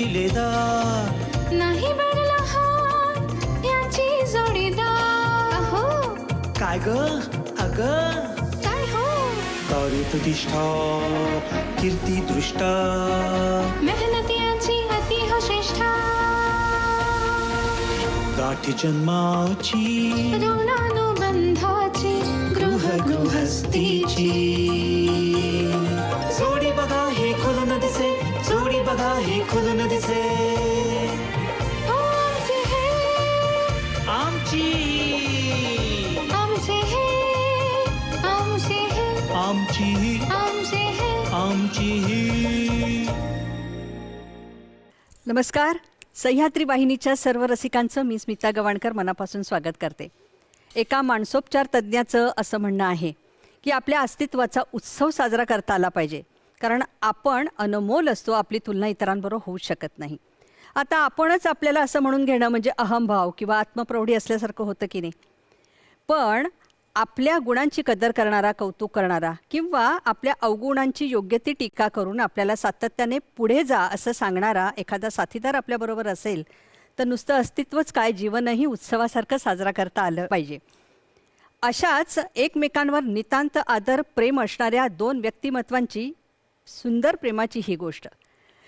शिलेदार नाही बनला हात याची जोडीदार अहो काय ग अग काय हो प्रतिष्ठा कीर्ती दृष्टा मेहनतीची अति हो श्रेष्ठा गाठी जन्माची ऋणानुबंधाची गृहस्थीची जोडी बघा हे खुलून दिसे जोडी बघा हे खुलून दिसे हो आमचे हे आमची आमचे हे आमचे हे आमची आमचे हे आमची. नमस्कार. सह्याद्री वाहिनीच्या सर्व रसिकांचं मी स्मिता गवाणकर मनापासून स्वागत करते. एका मानसोपचार तज्ज्ञाचं असं म्हणणं आहे की आपल्या अस्तित्वाचा उत्सव साजरा करता आला पाहिजे, कारण आपण अनमोल असतो, आपली तुलना इतरांबरोबर होऊ शकत नाही. आता आपणच आपल्याला असं म्हणून घेणं म्हणजे अहंभाव किंवा आत्मप्रौढी असल्यासारखं होतं की नाही. पण आपल्या गुणांची कदर करणारा, कौतुक करणारा किंवा आपल्या अवगुणांची योग्य ती टीका करून आपल्याला सातत्याने पुढे जा असं सांगणारा एखादा साथीदार आपल्याबरोबर असेल तर नुसतं अस्तित्वच काय, जीवनही उत्सवासारखं साजरा करता आलं पाहिजे. अशाच एकमेकांवर नितांत आदर प्रेम असणाऱ्या दोन व्यक्तिमत्वांची सुंदर प्रेमाची ही गोष्ट.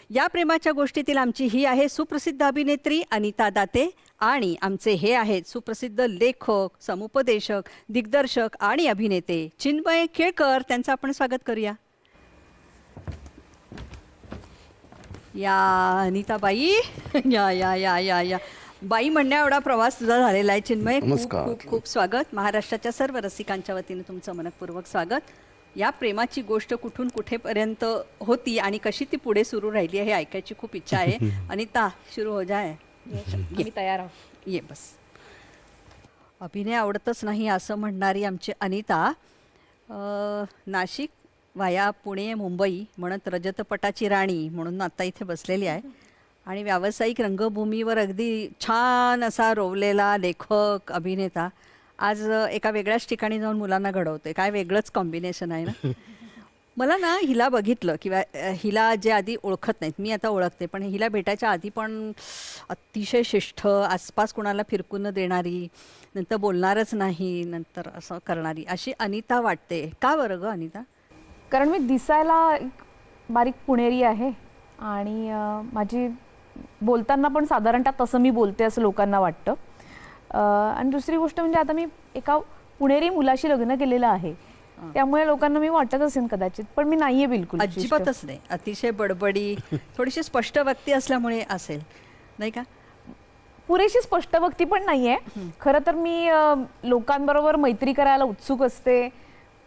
या प्रेमाच्या गोष्टीतील आमची ही आहे सुप्रसिद्ध अभिनेत्री अनिता दाते आणि आमचे हे आहेत सुप्रसिद्ध लेखक, समुपदेशक, दिग्दर्शक आणि अभिनेते चिन्मय केळकर. त्यांचं आपण स्वागत करूया. या अनिताबाई, या या या या या बाई म्हणण्या एवढा प्रवास तुझा झालेला आहे चिन्मय. खूप खूप खूप स्वागत. महाराष्ट्राच्या सर्व रसिकांच्या वतीने तुमचं मनपूर्वक स्वागत. या प्रेमाची गोष्ट कुठून कुठेपर्यंत होती आणि कशी ती पुढे सुरू राहिली आहे हे ऐकायची खूप इच्छा आहे. अनिता सुरू हो जाय. मी तयार आहोत. ये बस. अभिनय आवडतच नाही असं म्हणणारी आमची अनिता नाशिक वाया पुणे मुंबई म्हणत रजतपटाची राणी म्हणून आता इथे बसलेली आहे आणि व्यावसायिक रंगभूमीवर अगदी छान असा रोवलेला लेखक अभिनेता आज एका वेगळ्याच ठिकाणी जाऊन मुलांना घडवते. काय वेगळंच कॉम्बिनेशन आहे ना. मला ना हिला बघितलं किंवा हिला जे आधी ओळखत नाहीत, मी आता ओळखते, पण हिला भेटायच्या आधी पण अतिशय शिष्ट, आसपास कोणाला फिरकून न देणारी, नंतर बोलणारच नाही, नंतर असं करणारी अशी अनिता वाटते. का बरं ग अनिता? कारण मी दिसायला एक बारीक पुणेरी आहे आणि माझी बोलताना पण साधारणतः तसं मी बोलते असं लोकांना वाटतं. आणि दुसरी गोष्ट म्हणजे आता मी एका पुणेरी मुलाशी लग्न केलेलं आहे, त्यामुळे लोकांना मी वाटत असेल कदाचित, पण मी नाहीये बिलकुल. अजिबातच नाही. अतिशय बडबडी, थोडीशी स्पष्ट व्यक्ती असल्यामुळे असेल नाही का? पुरेशी स्पष्ट व्यक्ती पण नाहीये. खरं तर मी लोकांबरोबर मैत्री करायला उत्सुक असते,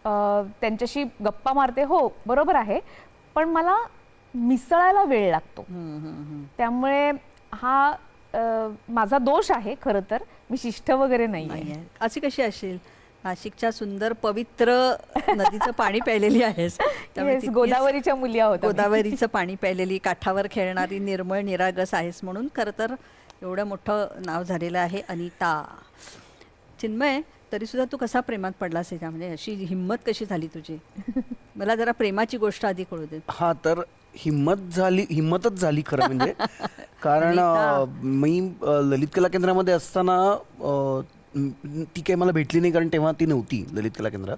त्यांच्याशी गप्पा मारते, हो बरोबर आहे, पण मला मिसळायला वेळ लागतो. त्यामुळे हा माझा दोष आहे. खरं तर मी शिष्ट वगैरे नाही. अशी कशी असेल? नाशिकच्या सुंदर पवित्र नदीचं पाणी प्यायलेली आहेस, गोदावरीच्या मुली आहोत. गोदावरीचं पाणी प्यायलेली, काठावर खेळणारी, निर्मळ निरागस आहेस, म्हणून खरं तर एवढं मोठं नाव झालेलं आहे अनिता. चिन्मय, तरी सुद्धा तू कसा प्रेमात पडलास ह्याच्या, म्हणजे अशी हिंमत कशी झाली तुझी? मला जरा प्रेमाची गोष्ट आधी कळू दे. हा, तर हिंमतच झाली खरं म्हणजे. कारण मी ललित कला केंद्रामध्ये असताना ती काही मला भेटली नाही, कारण तेव्हा ती नव्हती ललित कला केंद्रात.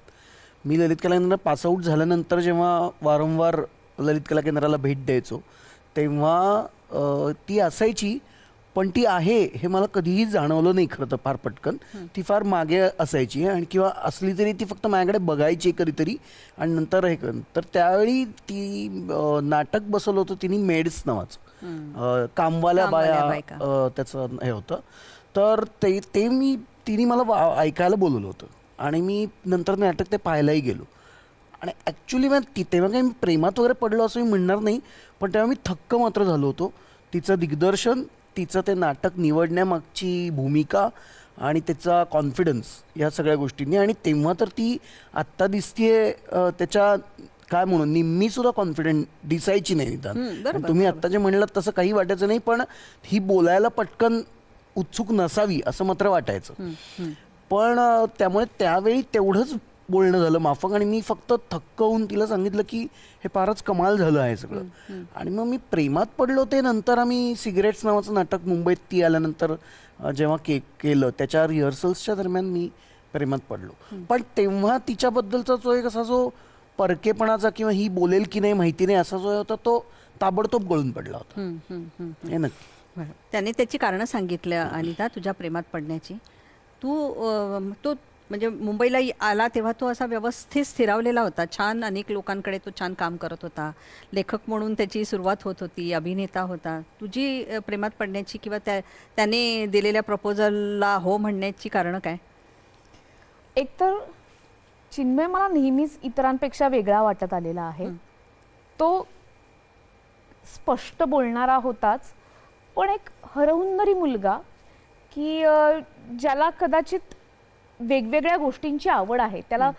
मी ललित कला केंद्रात पासआउट झाल्यानंतर जेव्हा वारंवार ललित कला केंद्राला भेट द्यायचो तेव्हा ती असायची, पण ती आहे हे मला कधीही जाणवलं नाही खरं तर फार पटकन. ती फार मागे असायची आणि किंवा असली तरी ती फक्त माझ्याकडे बघायची कधीतरी आणि नंतर हे कर. तर त्यावेळी ती नाटक बसवलं होतं तिने मेड्स नावाचं, कामवाल्या बाया त्याचं हे होतं. तर ते तिने मला ऐकायला बोलवलं होतं आणि मी नंतर नाटक ते पाहायलाही गेलो. आणि ॲक्च्युली तेव्हा काही मी प्रेमात वगैरे पडलो असं मी म्हणणार नाही, पण तेव्हा मी थक्क मात्र झालो होतो. तिचं दिग्दर्शन, तिचं ते नाटक निवडण्यामागची भूमिका आणि त्याचा कॉन्फिडन्स या सगळ्या गोष्टींनी. आणि तेव्हा तर ती आत्ता दिसतीये त्याच्या काय म्हणून निम्मी सुद्धा कॉन्फिडंट दिसायची नाही निदान. तुम्ही आत्ता जे म्हणलं तसं काही वाटायचं नाही, पण ही बोलायला पटकन उत्सुक नसावी असं मात्र वाटायचं. पण त्यामुळे त्यावेळी तेवढंच बोलणं झालं माफक, आणि मी फक्त थक्क होऊन तिला सांगितलं की हे फारच कमाल झालं आहे सगळं. आणि मग मी प्रेमात पडलो ते नंतर. आम्ही सिगरेट्स नावाचं नाटक मुंबईत ती आल्यानंतर जेव्हा केलं त्याच्या रिहर्सल्सच्या दरम्यान मी प्रेमात पडलो. पण तेव्हा तिच्याबद्दलचा जो एक असा जो परकेपणाचा किंवा ही बोलेल की नाही माहिती नाही असा जो होता तो ताबडतोब गळून पडला होता. हे नक्की. बरं. त्याने त्याची कारणं सांगितलं अनिता तुझ्या प्रेमात पडण्याची. तो म्हणजे मुंबईला आला तेव्हा तो असा व्यवस्थित स्थिरावलेला होता. छान अनेक लोकांकडे तो छान काम करत होता. लेखक म्हणून त्याची सुरुवात होत होती. अभिनेता होता. तुझी प्रेमात पडण्याची किंवा त्याने दिलेल्या प्रपोजलला हो म्हणण्याची कारणं काय? एकतर चिन्मय मला नेहमीच इतरांपेक्षा वेगळा वाटत आलेला आहे. तो स्पष्ट बोलणारा होताच, पण एक हरहुन्नरी मुलगा की ज्याला कदाचित वेगवेगळ्या गोष्टींची आवड आहे. त्याला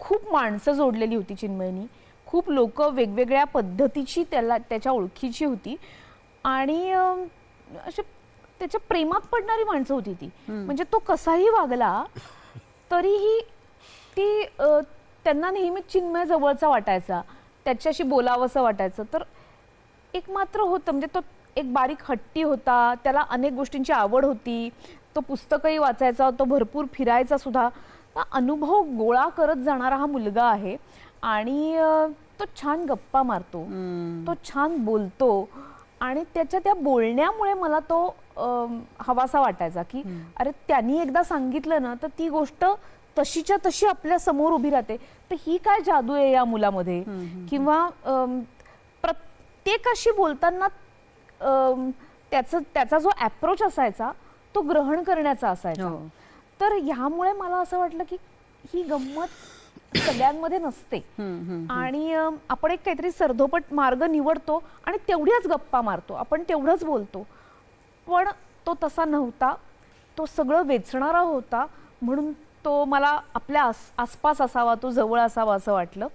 खूप माणसं जोडलेली होती चिन्मयनी. खूप लोक वेगवेगळ्या पद्धतीची त्याच्या ओळखीची होती आणि अशी त्याच्या प्रेमात पडणारी माणसं होती ती. म्हणजे तो कसाही वागला तरीही ती त्यांना नेहमीच चिन्मय जवळचा वाटायचा, त्याच्याशी बोलावंसं वाटायचं. तर एक मात्र होतं म्हणजे तो एक बारीक हट्टी होता. त्याला अनेक गोष्टींची आवड होती. तो पुस्तकही वाचायचा, तो भरपूर फिरायचा सुद्धा. अनुभव गोळा करत जाणारा हा मुलगा आहे आणि तो छान गप्पा मारतो, तो छान बोलतो आणि त्याच्या त्या बोलण्यामुळे मला तो हवासा वाटायचा की अरे त्यांनी एकदा सांगितलं ना तर ती गोष्ट तशीच्या तशी आपल्या समोर उभी राहते. तर ही काय जादू आहे या मुलामध्ये. किंवा प्रत्येकाशी बोलताना त्याचा जो अप्रोच असायचा तो ग्रहण करण्याचा असायचा. तर ह्यामुळे मला असं वाटलं की ही गंमत सगळ्यांमध्ये नसते आणि आपण एक काहीतरी सर्धोपट मार्ग निवडतो आणि तेवढ्याच गप्पा मारतो, आपण तेवढंच बोलतो. पण तो तसा नव्हता. तो सगळं वेचणारा होता. म्हणून तो मला आपल्या आसपास असावा, तो जवळ असावा असं वाटलं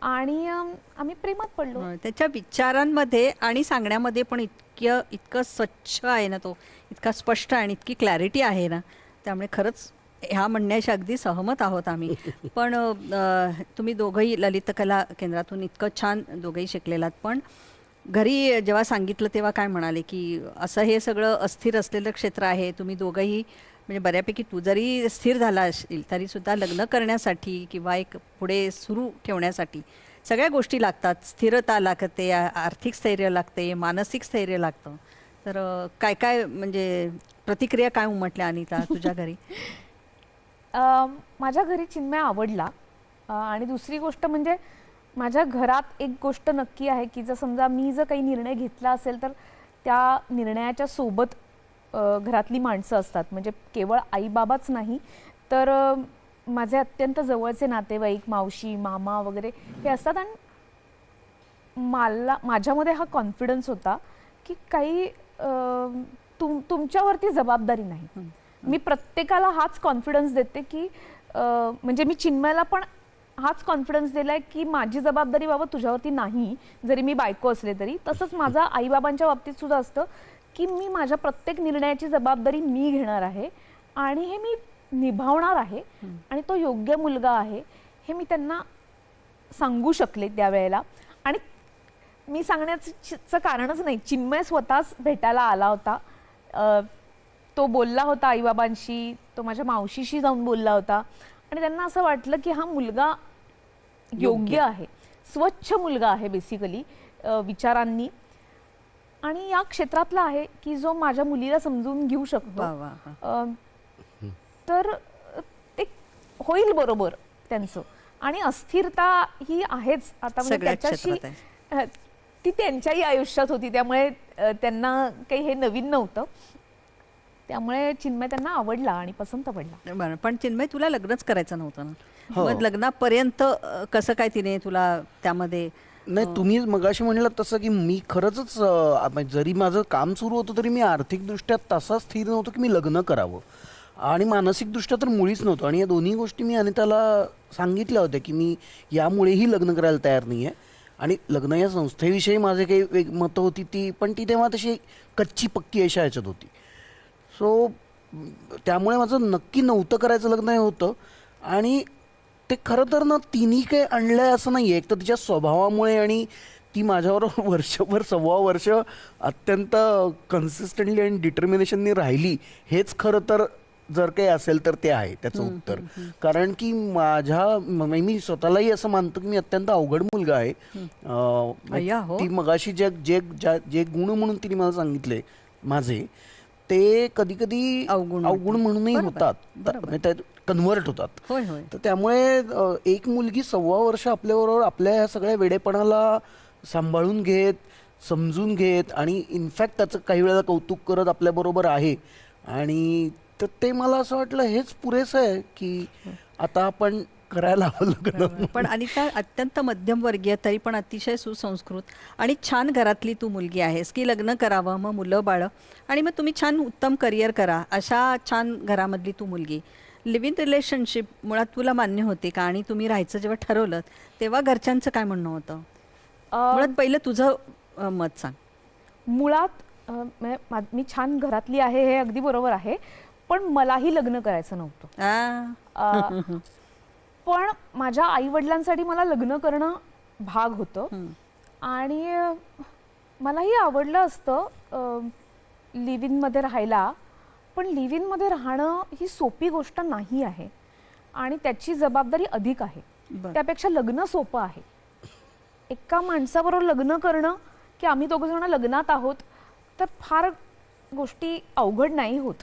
आणि आम्ही प्रेमात पडलो. त्याच्या विचारांमध्ये आणि सांगण्यामध्ये पण इतकं स्वच्छ आहे ना, तो इतका स्पष्ट आणि इतकी क्लॅरिटी आहे ना. त्यामुळे खरंच ह्या म्हणण्याशी अगदी सहमत आहोत आम्ही. पण तुम्ही दोघंही ललितकला केंद्रातून इतकं छान दोघंही शिकलेलात, पण घरी जेव्हा सांगितलं तेव्हा काय म्हणाले की असं हे सगळं अस्थिर असलेलं क्षेत्र आहे. तुम्ही दोघंही म्हणजे बऱ्यापैकी तू जरी स्थिर झाला असेल तरी सुद्धा लग्न करण्यासाठी किंवा एक पुढे सुरू ठेवण्यासाठी सगळ्या गोष्टी लागतात. स्थिरता लागते, आर्थिक स्थैर्य लागते, मानसिक स्थैर्य लागतं. तर काय काय म्हणजे प्रतिक्रिया काय उमटल्या अनिता तुझ्या घरी? माझ्या घरी चिन्मय आवडला आणि दुसरी गोष्ट म्हणजे माझ्या घरात एक गोष्ट नक्की आहे की जर समजा मी जर काही निर्णय घेतला असेल तर त्या निर्णयाच्या सोबत घरातली माणसं असतात. म्हणजे केवळ आई बाबाच नाही तर माझे अत्यंत जवळचे नातेवाईक, मावशी, मामा वगैरे हे असतात. आणि माझ्यामध्ये हा कॉन्फिडन्स होता की काही तुमच्यावरती जबाबदारी नाही. मी प्रत्येकाला हाच कॉन्फिडन्स देते की म्हणजे मी चिन्मयला पण हाच कॉन्फिडन्स दिलाय की माझी जबाबदारी बाबा तुझ्यावरती नाही, जरी मी बायको असले तरी. तसंच माझा आईबाबांच्या बाबतीत सुद्धा असतं की मी माझ्या प्रत्येक निर्णयाची जबाबदारी मी घेणार आहे आणि हे मी निभावणार आहे आणि तो योग्य मुलगा आहे हे मी त्यांना सांगू शकले त्यावेळेला. आणि मी सांगण्याचं कारणच नाही, चिन्मय स्वतःच भेटायला आला होता. तो बोलला होता आईबाबांशी, तो माझ्या मावशीशी जाऊन बोलला होता आणि त्यांना असं वाटलं की हा मुलगा योग्य आहे, स्वच्छ मुलगा आहे बेसिकली विचारांनी आणि या क्षेत्रातला आहे की जो माझ्या मुलीला समजून घेऊ शकतो. तर ते होईल बरोबर त्यांचं. आणि अस्थिरता ही आहेच आता, म्हणजे त्याच्याशी ती त्यांच्याही आयुष्यात होती, त्यामुळे त्यांना काही हे नवीन नव्हतं. त्यामुळे चिन्मय त्यांना आवडला आणि पसंत पडला. बरं, पण चिन्मय तुला लग्नच करायचं नव्हतं ना? मग लग्नापर्यंत कसं काय तिने तुला त्यामध्ये? नाही, तुम्ही मगाशी म्हणलं तसं की मी खरंच जरी माझं काम सुरू होतं तरी मी आर्थिकदृष्ट्या तसा स्थिर नव्हतो की मी लग्न करावं आणि मानसिकदृष्ट्या तर मुळीच नव्हतं. आणि या दोन्ही गोष्टी मी अनिताला सांगितल्या होत्या की मी यामुळेही लग्न करायला तयार नाही आहे. आणि लग्न या संस्थेविषयी माझे काही मतं होती ती, पण ती तेव्हा तशी कच्ची पक्की अशा ह्याच्यात होती. सो त्यामुळे माझं नक्की नव्हतं करायचं लग्न हे होतं. आणि ते खरं तर ना तिने काही आणलंय असं नाहीये. एक तर तिच्या स्वभावामुळे आणि ती माझ्यावर वर्षभर 1.25 वर्ष अत्यंत कन्सिस्टंटली आणि डिटर्मिनेशननी राहिली, हेच खरं तर जर काही असेल तर ते आहे त्याचं उत्तर. कारण की मी स्वतःलाही असं मानतो की मी अत्यंत अवघड मुलगा आहे. अय्या, हो. ती मगाशी जे गुण म्हणून तिने मला सांगितले माझे, ते कधी कधी अवगुण म्हणूनही होतात, कन्व्हर्ट होतात. होय होय. तर त्यामुळे एक मुलगी 1.25 वर्ष आपल्याबरोबर आपल्या ह्या सगळ्या वेडेपणाला सांभाळून घेत, समजून घेत आणि इनफॅक्ट त्याचं काही वेळेला कौतुक करत आपल्याबरोबर आहे. आणि तर ते मला असं वाटलं हेच पुरेसं आहे की आता आपण करायला हवं लग्न. पण अनिता अत्यंत मध्यमवर्गीय तरी पण अतिशय सुसंस्कृत आणि छान घरातली तू मुलगी आहेस की लग्न करावं, मग मुलं बाळं आणि मग तुम्ही छान उत्तम करिअर करा, अशा छान घरामधली तू मुलगी. लिव्ह इन रिलेशनशिप मुळात तुला मान्य होते का? आणि तुम्ही राहायचं जेव्हा ठरवलं तेव्हा घरच्यांचं काय म्हणणं होतं? मुळात पहिलं तुझं मत सांग. मुळात मी छान घरातली आहे हे अगदी बरोबर आहे, पण मलाही लग्न करायचं नव्हतं. पण माझ्या आई वडिलांसाठी मला लग्न करणं भाग होतं आणि मलाही आवडलं असतं लिव्ह इन मध्ये राहायला. पण लिव्ह इन मध्ये राहणं ही सोपी गोष्ट नाही आहे आणि त्याची जबाबदारी अधिक आहे. त्यापेक्षा लग्न सोपं आहे. एका माणसाबरोबर लग्न करणं की आम्ही दोघं जण लग्नात आहोत तर फार गोष्टी अवघड नाही होत.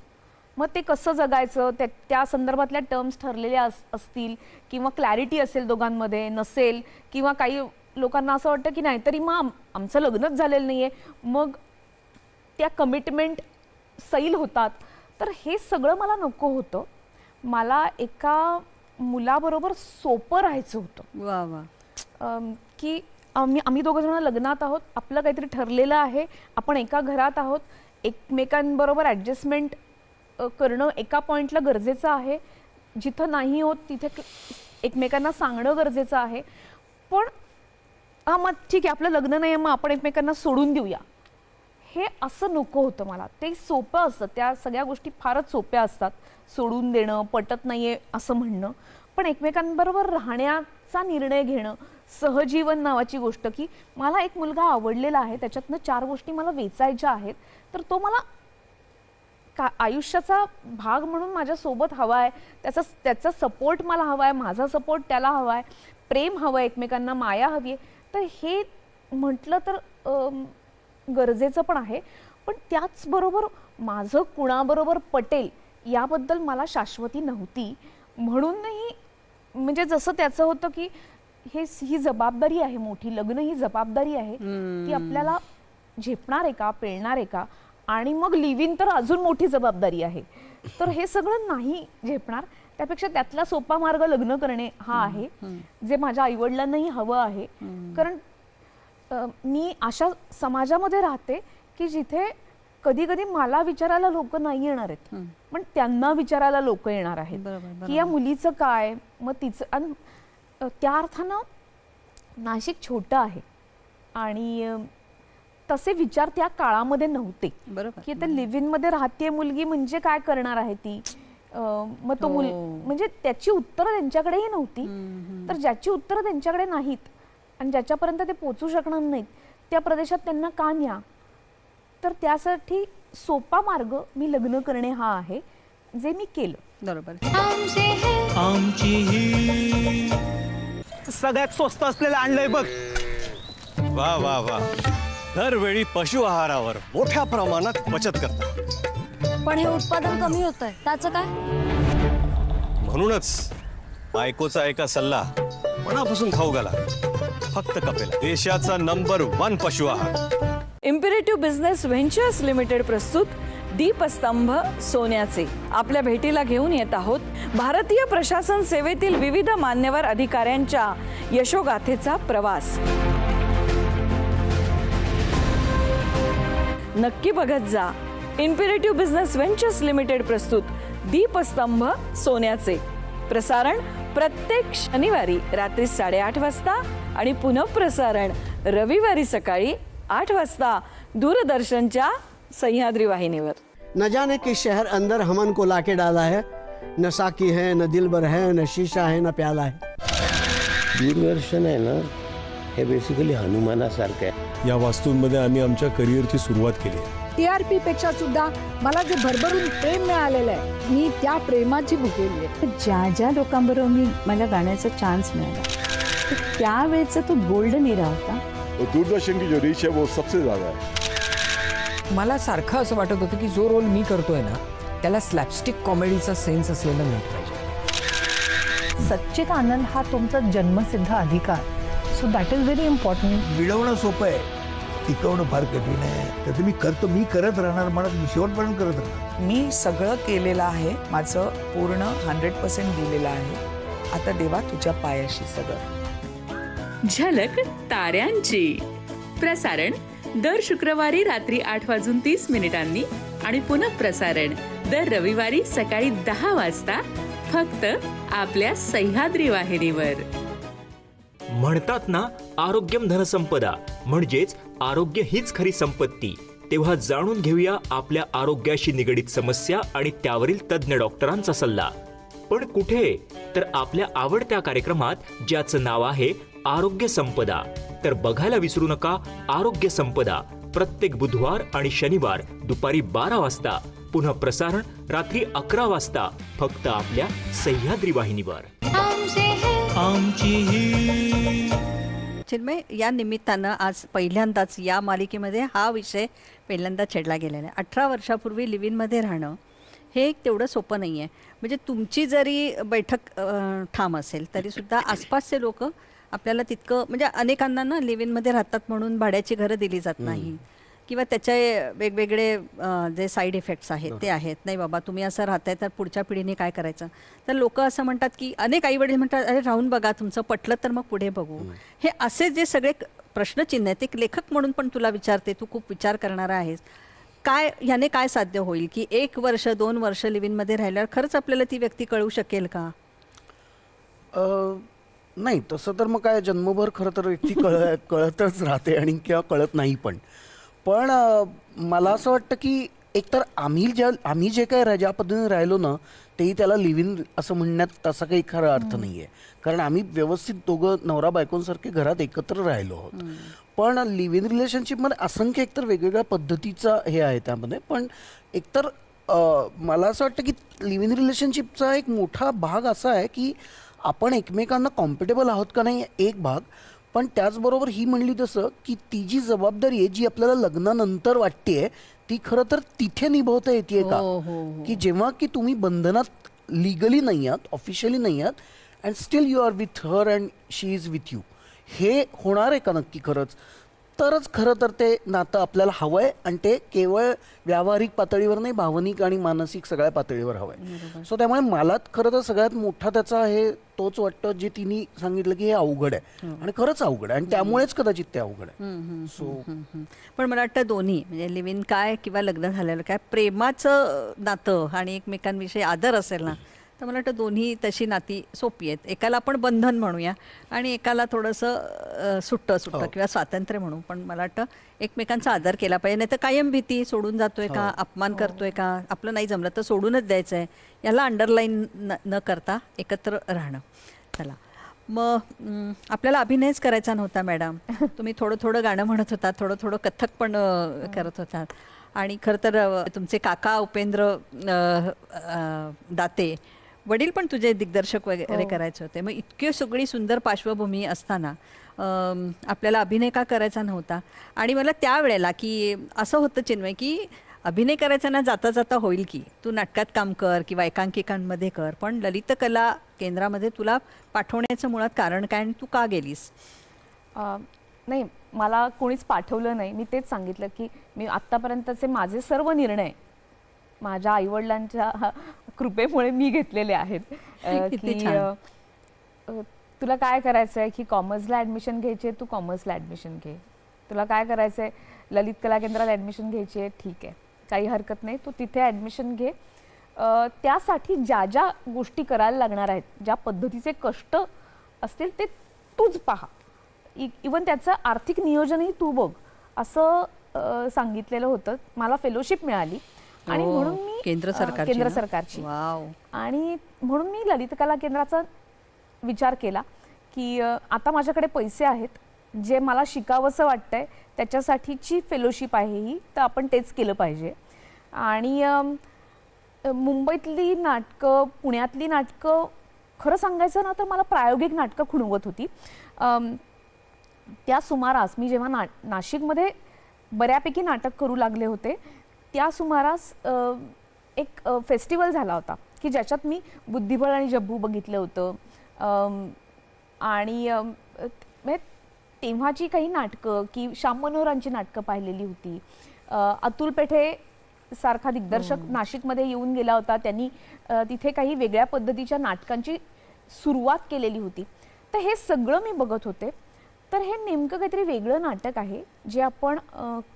मग ते कसं जगायचं त्या संदर्भातल्या टर्म्स ठरलेल्या असतील किंवा क्लॅरिटी असेल दोघांमध्ये, नसेल किंवा काही लोकांना असं वाटतं की नाहीतरी मग आमचं लग्नच झालेलं नाहीये, मग त्या कमिटमेंट सैल होतात. तर हे सगळं मला नको होतं. मला एका मुलाबरोबर सोपं राहायचं होतं. वा वा. की आम्ही दोघं जण लग्नात आहोत, आपलं काहीतरी ठरलेलं आहे, आपण एका घरात आहोत, एकमेकांबरोबर ॲडजस्टमेंट करणं एका पॉईंटला गरजेचं आहे, जिथं नाही होत तिथे एकमेकांना सांगणं गरजेचं आहे. पण मग ठीक आहे आपलं लग्न नाही आहे मग आपण एकमेकांना सोडून देऊया, हे असं नको होतं मला. ते सोपं असतं, त्या सगळ्या गोष्टी फारच सोप्या असतात. सोडून देणं, पटत नाहीये असं म्हणणं, पण एकमेकांबरोबर राहण्याचा निर्णय घेणं, सहजीवन नावाची गोष्ट, की मला एक मुलगा आवडलेला आहे, त्याच्यातनं 4 गोष्टी मला वेचायच्या आहेत, तर तो मला आयुष्याचा भाग म्हणून माझ्या सोबत हवा आहे, त्याचा सपोर्ट मला हवा आहे, माझा सपोर्ट त्याला हवा आहे, प्रेम हवं आहे, एकमेकांना माया हवी आहे. तर हे म्हटलं तर गरजेचं पण आहे. पण त्याचबरोबर माझं कुणाबरोबर पटेल याबद्दल मला शाश्वती नव्हती. म्हणूनही म्हणजे जसं त्याचं होतं की ही जबाबदारी आहे मोठी, लग्न ही जबाबदारी आहे, ती आपल्याला झेपणार आहे का, पेलणार आहे का, आणि मग लिव्ह इन तर अजून मोठी जबाबदारी आहे. तर हे सगळं नाही झेपणार. त्यापेक्षा त्यातला सोपा मार्ग लग्न करणे हा आहे, जे माझ्या आईवडिलांनाही हवं आहे. कारण मी अशा समाजामध्ये राहते की जिथे कधी कधी मला विचारायला लोक नाही येणार आहेत, पण त्यांना विचारायला लोक येणार आहेत की या मुलीचं काय, मग तिचं. आणि त्या अर्थानं नाशिक छोटं आहे आणि तसे विचार त्या काळामध्ये नव्हते की आता लिव्ह इन मध्ये राहते मुलगी म्हणजे काय करणार आहे ती, मग तो म्हणजे त्याची उत्तरं त्यांच्याकडेही नव्हती. तर ज्याची उत्तरं त्यांच्याकडे नाहीत आणि ज्याच्यापर्यंत ते पोचू शकणार नाहीत त्या प्रदेशात त्यांना का न्या. तर त्यासाठी सोपा मार्ग मी लग्न करणे हा आहे, जे मी केलं. बरोबर. आमची ही सगळ्यात स्वस्त असलेलं आणलंय बघ. वा वा वा. दरवेळी पशु आहारावर मोठ्या प्रमाणात बचत करता. पण हे उत्पादन कमी होत आहे, त्याचं काय? म्हणूनच बायकोचा एका सल्ला मनापासून खाऊ घाला. फक्त कपेला, देशाचा नंबर 1 पशु आहार. इम्पेरेटिव्ह बिझनेस व्हेंचर्स लिमिटेड प्रस्तुत दीपस्तंभ सोन्याचे. आपल्या भेटीला घेऊन येत आहोत भारतीय प्रशासन सेवेतील विविध मान्यवर अधिकाऱ्यांच्या यशोगाथेचा प्रवास. नक्की बघत जा. इम्पेरेटिव्ह बिझनेस व्हेंचर्स लिमिटेड प्रस्तुत दीपस्तंभ सोन्याचे. प्रसारण प्रत्येक शनिवारी रात्री 8:30 वाजता आणि पुनःप्रसारण रविवारी सकाळी 8 वाजता दूरदर्शनच्या सह्याद्री वाहिनीवर. न जाने किस शहर अंदर हमन को लाके डाला है, न साकी है, न दिलबर है, न शीशा है, न प्याला है. दूरदर्शन आहे ना, हे बेसिकली हनुमानासारखं आहे. या वास्तूंमध्ये आम्ही आमच्या करिअरची सुरुवात केली आहे. TRP पेक्षा सुद्धा मला जे भरभरून प्रेम मिळालेलं आहे मी त्या प्रेमाची भुकेली आहे. ज्या ज्या लोकांबरोबर मला गाण्याचा चान्स मिळाला त्यावेळेचा तो गोल्डन इरा होता. दूरदर्शन की जो रीच है वो सबसे ज्यादा है. मला सारखं असं वाटत होतं की जो रोल मी करतोय ना त्याला स्लॅपस्टिक कॉमेडीचा सेन्स असलेला मिळत पाहिजे. सच्चित आनंद हा तुमचा जन्मसिद्ध अधिकार. So that is very important. मिळवणं सोपं आहे, टिकवणं फार कठीण आहे. त्याचं मी करत राहणार, म्हणत मी शेवटपर्यंत करत राहणार. मी सगळं केलेलं आहे, माझं पूर्ण 100% दिलेलं आहे. आता देवा तुझ्या पायाशी सगळं. झलक ताऱ्यांची प्रसारण दर शुक्रवारी रात्री 8:30 आणि पुनः प्रसारण दर रविवारी सकाळी 10 वाजता फक्त आपल्या सह्याद्री वाहिनीवर. म्हणतात ना, आरोग्यम धनसंपदा, म्हणजेच आरोग्य हीच खरी संपत्ती. तेव्हा जाणून घेऊया आपल्या आरोग्याशी निगडीत समस्या आणि त्यावरील तज्ज्ञ डॉक्टरांचा सल्ला. पण कुठे? तर आपल्या आवडत्या कार्यक्रमात, ज्याचं नाव आहे आरोग्य संपदा. तर बघायला विसरू नका आरोग्य संपदा, प्रत्येक बुधवार आणि शनिवार दुपारी 12 वाजता. पुन्हा प्रसारण रात्री 11 वाजता फक्त आपल्या सह्याद्री वाहिनीवर. चिन्मय, या निमित्तानं आज पहिल्यांदाच या मालिकेमध्ये हा विषय पहिल्यांदा छेडला गेलेला आहे. 18 वर्षापूर्वी लिव्ह-इनमध्ये राहणं हे एक तेवढं सोपं नाही आहे. म्हणजे तुमची जरी बैठक ठाम असेल तरीसुद्धा आसपासचे लोक आपल्याला तितकं, म्हणजे अनेकांना ना लिव्ह-इनमध्ये राहतात म्हणून भाड्याची घरं दिली जात नाही किंवा त्याचे वेगवेगळे जे साईड इफेक्ट्स आहेत ते आहेत. नाही बाबा तुम्ही असं राहताय तर पुढच्या पिढीने काय करायचं. तर लोक असं म्हणतात की, अनेक आईवडील म्हणतात अरे राहून बघा, तुमचं पटलं तर मग पुढे बघू. हे असे जे सगळे प्रश्नचिन्ह आहेत, एक लेखक म्हणून पण तुला विचारते, तू खूप विचार करणारा आहेस. काय ह्याने काय साध्य होईल की 1 वर्ष 2 वर्ष लिव्ह-इनमध्ये राहिल्यावर खरंच आपल्याला ती व्यक्ती कळू शकेल का? नाही, तसं तर मग काय जन्मभर खरं तर व्यक्ती कळतच राहते आणि किंवा कळत नाही. पण मला असं वाटतं की एकतर आम्ही जे काय ज्या पद्धतीने राहिलो ना, तेही त्याला लिव्ह-इन असं म्हणण्यात तसा काही खरा अर्थ नाही आहे. कारण आम्ही व्यवस्थित दोघं नवरा बायकोंसारखे घरात एकत्र राहिलो आहोत. पण लिव्ह-इन रिलेशनशिपमध्ये असंख्य एकतर वेगवेगळ्या पद्धतीचा हे आहे त्यामध्ये. पण एकतर मला असं वाटतं की लिव्ह-इन रिलेशनशिपचा एक मोठा भाग असा आहे की आपण एकमेकांना कॉम्फर्टेबल आहोत का नाही एक भाग. पण त्याचबरोबर ही म्हणली तसं की ती जी जबाबदारी आहे जी आपल्याला लग्नानंतर वाटते ती खरं तर तिथे निभवता येते का, की जेव्हा की तुम्ही बंधनात लिगली नाही आहात, ऑफिशियली नाही आहात, and still you are with her and she is with you. हे होणार आहे का नक्की खरंच? तरच खरं तर ते नातं आपल्याला हवं आहे. आणि ते केवळ व्यावहारिक पातळीवर नाही, भावनिक आणि मानसिक सगळ्या पातळीवर हवं आहे. सो त्यामुळे मला खरं तर सगळ्यात मोठा त्याचा हे तोच वाटतं जे तिने सांगितलं की हे अवघड आहे. आणि खरंच अवघड आहे आणि त्यामुळेच कदाचित ते अवघड आहे. सो पण मला वाटतं दोन्ही, म्हणजे लिव्ह-इन काय किंवा लग्न झालेलं काय, प्रेमाचं नातं आणि एकमेकांविषयी आदर असेल ना, तर मला वाटतं दोन्ही तशी नाती सोपी आहेत. एकाला आपण बंधन म्हणूया आणि एकाला थोडंसं सुट्टं किंवा स्वातंत्र्य म्हणू. पण मला वाटतं एकमेकांचा आदर केला पाहिजे. नाही तर कायम भीती, सोडून जातोय का, अपमान करतोय का, आपलं नाही जमलं तर सोडूनच द्यायचं आहे, याला अंडरलाईन न करता एकत्र राहणं. चला मग आपल्याला अभिनयच करायचा नव्हता मॅडम. तुम्ही थोडं गाणं म्हणत होता, थोडं कथ्थक पण करत होतात. आणि खरं तर तुमचे काका उपेंद्र दाते वडील पण तुझे दिग्दर्शक वगैरे करायचे होते. मग इतकी सगळी सुंदर पार्श्वभूमी असताना आपल्याला अभिनय का करायचा नव्हता? आणि मला त्यावेळेला की असं होतं चिन्मय की अभिनय करायचा ना, जाता जाता होईल की तू नाटकात काम कर किंवा एकांकिकांमध्ये कर, पण ललित कला केंद्रामध्ये तुला पाठवण्याचं मुळात कारण काय आणि तू का गेलीस? नाही, मला कोणीच पाठवलं नाही. मी तेच सांगितलं की मी आत्तापर्यंतचे माझे सर्व निर्णय माझ्या आईवडिलांच्या कृपेमुळे मी घेतलेले आहेत. की तुला काय करायचं आहे की कॉमर्सला ॲडमिशन घ्यायची आहे, तू कॉमर्सला ॲडमिशन घे. तुला काय करायचं आहे, ललित कला केंद्रात ॲडमिशन घ्यायची आहे, ठीक आहे, काही हरकत नाही, तू तिथे ॲडमिशन घे. त्यासाठी ज्या ज्या गोष्टी करायला लागणार आहेत, ज्या पद्धतीचे कष्ट असतील ते तूच पहा. इवन त्याचं आर्थिक नियोजनही तू बघ, असं सांगितलेलं होतं. मला फेलोशिप मिळाली आणि म्हणून मी केंद्र सरकारची आणि म्हणून मी ललित कला केंद्राचा विचार केला की आता माझ्याकडे पैसे आहेत, जे मला शिकावंसं वाटतंय त्याच्यासाठीची फेलोशिप आहे ही, तर आपण तेच केलं पाहिजे. आणि मुंबईतली नाटकं, पुण्यातली नाटकं, खरं सांगायचं ना तर मला प्रायोगिक नाटकं खुणवत होती. त्या सुमारास मी जेव्हा नाशिकमध्ये बऱ्यापैकी नाटक करू लागले होते, त्या सुमारास एक फेस्टिवल झाला होता की ज्याच्यात मी बुद्धिबळ आणि जब्बू बघितलं होतं. आणि तेव्हाची काही नाटकं की श्याम मनोहरांची नाटकं पाहिलेली होती. अतुल पेठे सारखा दिग्दर्शक नाशिकमध्ये येऊन गेला होता, त्यांनी तिथे काही वेगळ्या पद्धतीच्या नाटकांची सुरुवात केलेली होती. तर हे सगळं मी बघत होते. तर हे नेमकं काहीतरी वेगळं नाटक आहे जे आपण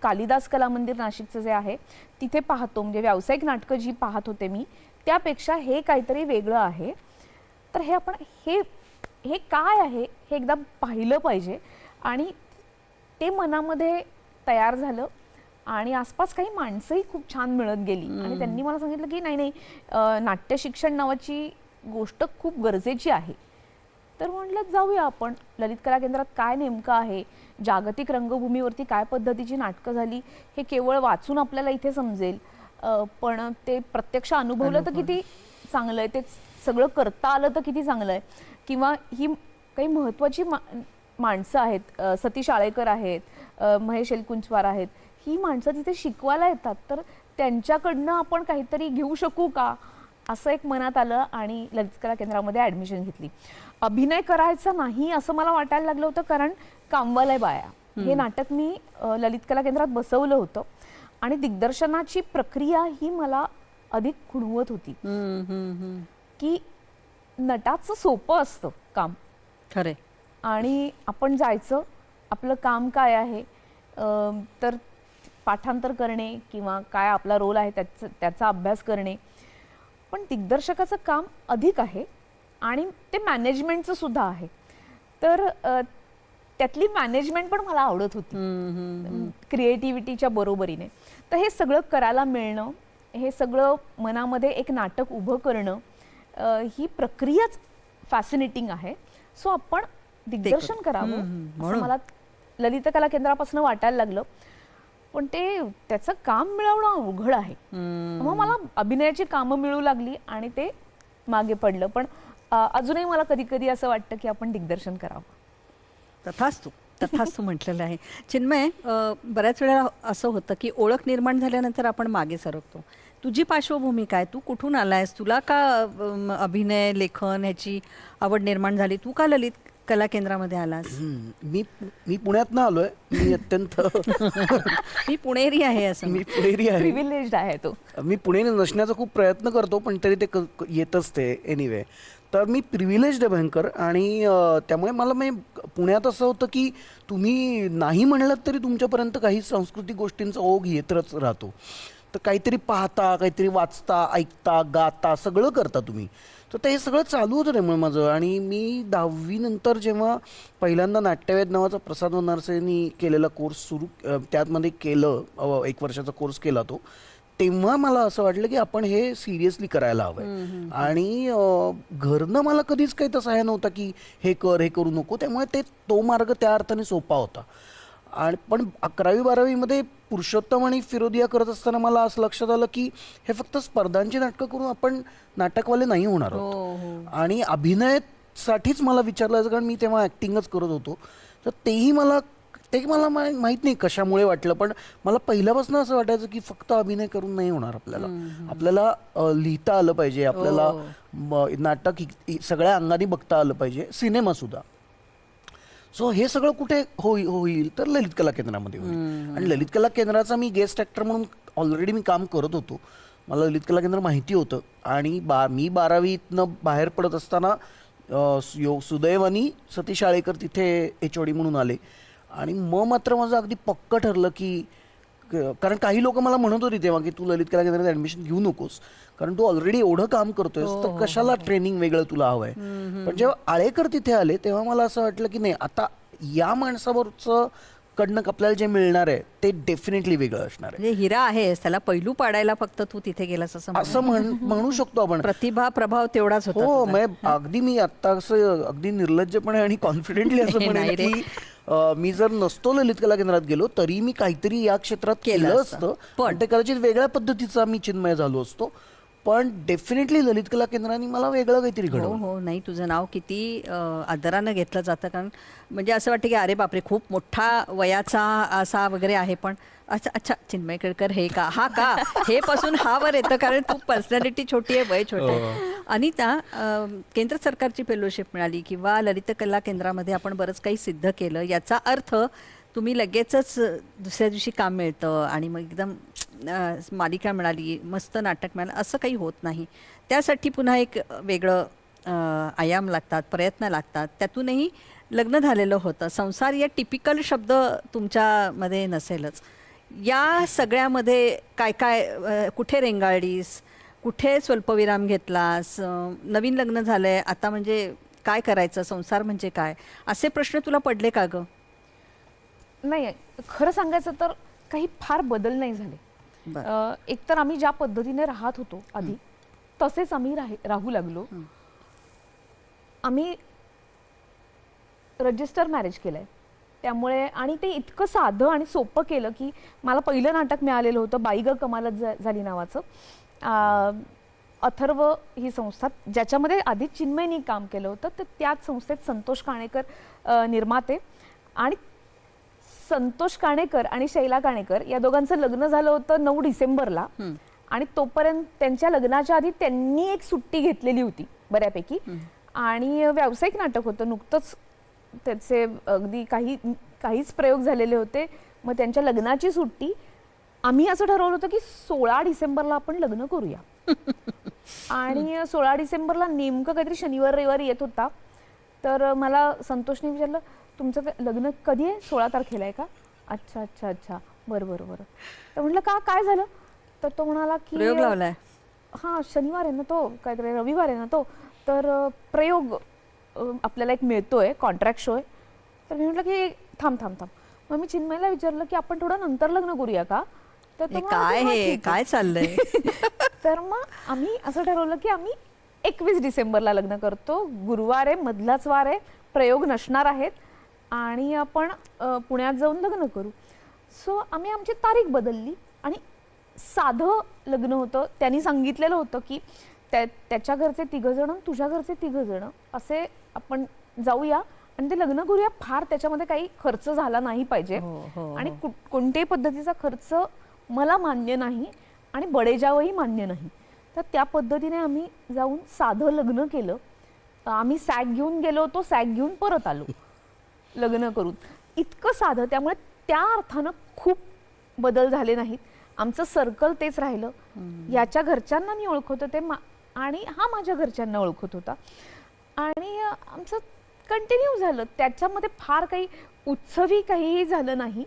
कालिदास कला मंदिर नाशिकचं जे आहे तिथे पाहतो, म्हणजे व्यावसायिक नाटकं जी पाहत होते मी त्यापेक्षा हे काहीतरी वेगळं आहे. तर हे आपण हे काय आहे हे एकदा पाहिलं पाहिजे. आणि ते मनामध्ये तयार झालं आणि आसपास काही माणसंही खूप छान मिळत गेली आणि त्यांनी मला सांगितलं की नाही नाट्य शिक्षण नावाची गोष्ट खूप गरजेची आहे. तर म्हटलं जाऊया आपण, ललित कला केंद्रात काय नेमकं आहे, जागतिक रंगभूमीवरती काय पद्धतीची नाटकं झाली हे केवळ वाचून आपल्याला इथे समजेल, पण ते प्रत्यक्ष अनुभवलं तर किती चांगलं आहे, ते सगळं करता आलं तर किती चांगलं आहे. किंवा ही काही महत्त्वाची माणसं आहेत, सती शाळेकर आहेत, महेश एलकुंचवार आहेत, ही माणसं तिथे शिकवायला येतात, तर त्यांच्याकडनं आपण काहीतरी घेऊ शकू का असं एक मनात आलं आणि ललित कला केंद्रामध्ये ॲडमिशन घेतली. अभिनय करायचा नाही असं मला वाटायला लागलं होतं, कारण कामवाल्या बाया हे नाटक मी ललित कला केंद्रात बसवलं होतं आणि दिग्दर्शनाची प्रक्रिया ही मला अधिक खुणवत होती की नटाचं सोपं असतं काम खरे, आणि आपण जायचं, आपलं काम काय आहे तर पाठांतर करणे किंवा काय आपला रोल आहे त्याचा अभ्यास करणे. पण दिग्दर्शकाचं काम अधिक आहे आणि ते मॅनेजमेंटचं सुद्धा आहे. तर त्यातली मॅनेजमेंट पण मला आवडत होती क्रिएटिव्हिटीच्या बरोबरीने. तर हे सगळं करायला मिळणं, हे सगळं मनामध्ये एक नाटक उभं करणं, ही प्रक्रियाच फॅसिनेटिंग आहे. सो आपण दिग्दर्शन करावं असं मला ललित कला केंद्रापासून वाटायला लागलं. पण त्याचं काम मिळवणं अवघड आहे. मग मला अभिनयाची कामं मिळू लागली आणि ते मागे पडलं. पण अजूनही मला कधी कधी असं वाटतं की आपण दिग्दर्शन करावं. तथास्तु म्हटलेलं आहे. चिन्मय, बऱ्याच वेळा असं होतं की ओळख निर्माण झाल्यानंतर आपण मागे सरकतो. तुझी पार्श्वभूमी काय, तू कुठून आलायस, तुला का अभिनय लेखन ह्याची आवड निर्माण झाली, तू का ललित कला केंद्रामध्ये आलास? मी पुण्यातनं आलोय. मी अत्यंत मी पुणेरी आहे असं. मी पुणेरी आहे, प्रिव्हिलेज्ड आहे तो. मी पुणेरी नसण्याचा खूप प्रयत्न करतो पण तरी ते येतच ते एनिवे. तर मी प्रिव्हिलेज्ड आहे भयंकर. आणि त्यामुळे मला पुण्यात असं होतं की तुम्ही नाही म्हणलं तरी तुमच्यापर्यंत काही सांस्कृतिक गोष्टींचा ओघ येतच राहतो. तर काहीतरी पाहता, काहीतरी वाचता, ऐकता, गाता, सगळं करता तुम्ही. तर ते हे सगळं चालू होतं त्यामुळे माझं. आणि मी 10वी नंतर जेव्हा पहिल्यांदा नाट्यवेद नावाचा प्रसाद वनारसेंनी केलेला कोर्स त्यामध्ये केलं, 1 वर्षाचा कोर्स केला तो, तेव्हा मला असं वाटलं की आपण हे सिरियसली करायला हवंय. आणि घरनं मला कधीच काही तसा हे नव्हता की हे करू नको, त्यामुळे तो मार्ग त्या अर्थाने सोपा होता. आणि पण 11वी-12वीमध्ये पुरुषोत्तम आणि फिरोदिया करत असताना मला असं लक्षात आलं की हे फक्त स्पर्धांची नाटकं करून आपण नाटकवाले नाही होणार आहोत. आणि अभिनयासाठीच मला विचारलं जायचं, कारण मी तेव्हा ॲक्टिंगच करत होतो. तर मला माहीत नाही कशामुळे वाटलं, पण मला पहिल्यापासून असं वाटायचं की फक्त अभिनय करून नाही होणार आपल्याला लिहिता आलं पाहिजे, आपल्याला नाटक सगळ्या अंगाने बघता आलं पाहिजे, सिनेमासुद्धा. सो हे सगळं कुठे होईल तर ललित कला केंद्रामध्ये होईल. आणि ललित कला केंद्राचा मी गेस्ट ॲक्टर म्हणून ऑलरेडी मी काम करत होतो, मला ललित कला केंद्र माहिती होतं. आणि मी 12वीतनं बाहेर पडत असताना सुदैवानी सती शाळेकर तिथे HOD म्हणून आले. आणि मग मात्र माझं अगदी पक्क ठरलं की, कारण काही लोक मला म्हणत होती तेव्हा की तू ललित कला केंद्रात ॲडमिशन घेऊ नकोस, कारण तू ऑलरेडी एवढं काम करतोयस, तर कशाला ट्रेनिंग वेगळं तुला हवंय. पण जेव्हा आळेकर तिथे आले तेव्हा मला असं वाटलं की नाही, आता या माणसाबरोबरचं कडनं आपल्याला जे मिळणार आहे ते डेफिनेटली वेगळं असणार आहे. म्हणजे हिरा आहेस, त्याला पैलू पाडायला फक्त तू तिथे गेलास असं म्हणू शकतो आपण. प्रतिभा प्रभाव तेवढाच होता हो, तुझा. म्हणजे अगदी मी आता असं अगदी निर्लज्जपणे आणि कॉन्फिडेंटली असं नाही म्हणेन रे. की मी जर नसतो ललित कला केंद्रात गेलो तरी मी काहीतरी या क्षेत्रात केलं असतं, पण ते कदाचित वेगळ्या पद्धतीचा मी चिन्मय झालो असतो. पण डेफिनेटली ललित कला केंद्राने मला वेगळं काहीतरी हो घडवलं. हो, नाही तुझं नाव किती आदरानं घेतलं जातं, कारण म्हणजे असं वाटतं की अरे बापरे खूप मोठा वयाचा असा वगैरे आहे, पण अच्छा अच्छा चिन्मय केळकर हे का, हा का, हे पासून हा वर येतं, कारण तू पर्सनॅलिटी छोटी आहे, वय छोटं आहे. अनिता, केंद्र सरकारची फेलोशिप मिळाली किंवा ललित कला केंद्रामध्ये आपण बरंच काही सिद्ध केलं, याचा अर्थ तुम्ही लगेचच दुसऱ्या दिवशी काम मिळतं आणि मग एकदम मालिका मिळाली, मस्त नाटक मिळालं, असं काही होत नाही. त्यासाठी पुन्हा एक वेगळं आयाम लागतात, प्रयत्न लागतात. त्यातूनही लग्न झालेलं होतं, संसार या टिपिकल शब्द तुमच्यामध्ये नसेलच. या सगळ्यामध्ये काय काय, कुठे रेंगाळलीस, कुठे स्वल्पविराम घेतलास, नवीन लग्न झालंय आता म्हणजे काय करायचं, संसार म्हणजे काय, असे प्रश्न तुला पडले का गं? नाही, खरं सांगायचं तर काही फार बदल नाही झाले. एकतर आम्ही ज्या पद्धतीने राहत होतो आधी तसेच आम्ही राहू लागलो. आम्ही रजिस्टर मॅरेज केलंय, त्यामुळे आणि ते इतकं साधं आणि सोपं केलं की मला पहिलं नाटक मिळालेलं होतं बाई ग कमालच झाली नावाचं. अथर्व ही संस्था ज्याच्यामध्ये आधी चिन्मयनी काम केलं होतं, तर त्याच संस्थेत संतोष काणेकर निर्माते, आणि संतोष काणेकर आणि शैला काणेकर या दोघांचं लग्न झालं होतं 9 डिसेंबरला. आणि तोपर्यंत त्यांच्या लग्नाच्या आधी त्यांनी एक सुट्टी घेतलेली होती बऱ्यापैकी, आणि व्यावसायिक नाटक होतं नुकतंच, त्याचे अगदी काहीच प्रयोग झालेले होते. मग त्यांच्या लग्नाची सुट्टी, आम्ही असं ठरवलं होतं की 16 डिसेंबरला आपण लग्न करूया. आणि 16 डिसेंबरला नेमकं काहीतरी शनिवार रविवारी येत होता. तर मला संतोषने विचारलं, तुमचं लग्न कधी आहे? 16 तारखेला आहे का? अच्छा अच्छा अच्छा, बरं बरं बरं. तर म्हटलं का, काय झालं? तर तो म्हणाला की प्रयोग लावलाय. हां, शनिवार आहे ना तो, काहीतरी रविवार आहे ना तो, तर प्रयोग आपल्याला एक मिळतोय, कॉन्ट्रॅक्ट शो आहे. तर मी म्हटलं की थांब थांब थांब. मग मी चिन्मयला विचारलं की आपण थोडं नंतर लग्न करूया का? तर तो म्हणाला काय की, "हां, हे ठीक काय आहे." चाललंय? तर मग आम्ही असं ठरवलं की आम्ही 21 डिसेंबरला लग्न करतो. गुरुवार आहे, मधलाच वार आहे, प्रयोग नसणार आहेत आणि आपण पुण्यात जाऊन लग्न करू. सो आम्ही आमची तारीख बदलली आणि साधं लग्न होतं. त्यांनी सांगितलेलं होतं की त्याच्या घरचे 3 जण, तुझ्या घरचे 3 जण, असे आपण जाऊया आणि ते लग्न करूया. फार त्याच्यामध्ये काही खर्च झाला नाही पाहिजे आणि कोणत्याही पद्धतीचा खर्च मला मान्य नाही आणि बडेजावही मान्य नाही. तर त्या पद्धतीने आम्ही जाऊन साधं लग्न केलं. आम्ही सॅग घेऊन गेलो होतो, सॅग घेऊन परत आलो लग्न करून. इतकं साधं, त्यामुळे त्या अर्थानं खूप बदल झाले नाहीत. आमचं सर्कल तेच राहिलं. याच्या घरच्यांना मी ओळखत होते आणि हा माझ्या घरच्यांना ओळखत होता आणि आमचं कंटिन्यू झालं. त्याच्यामध्ये फार काही उत्सवी काहीही झालं नाही.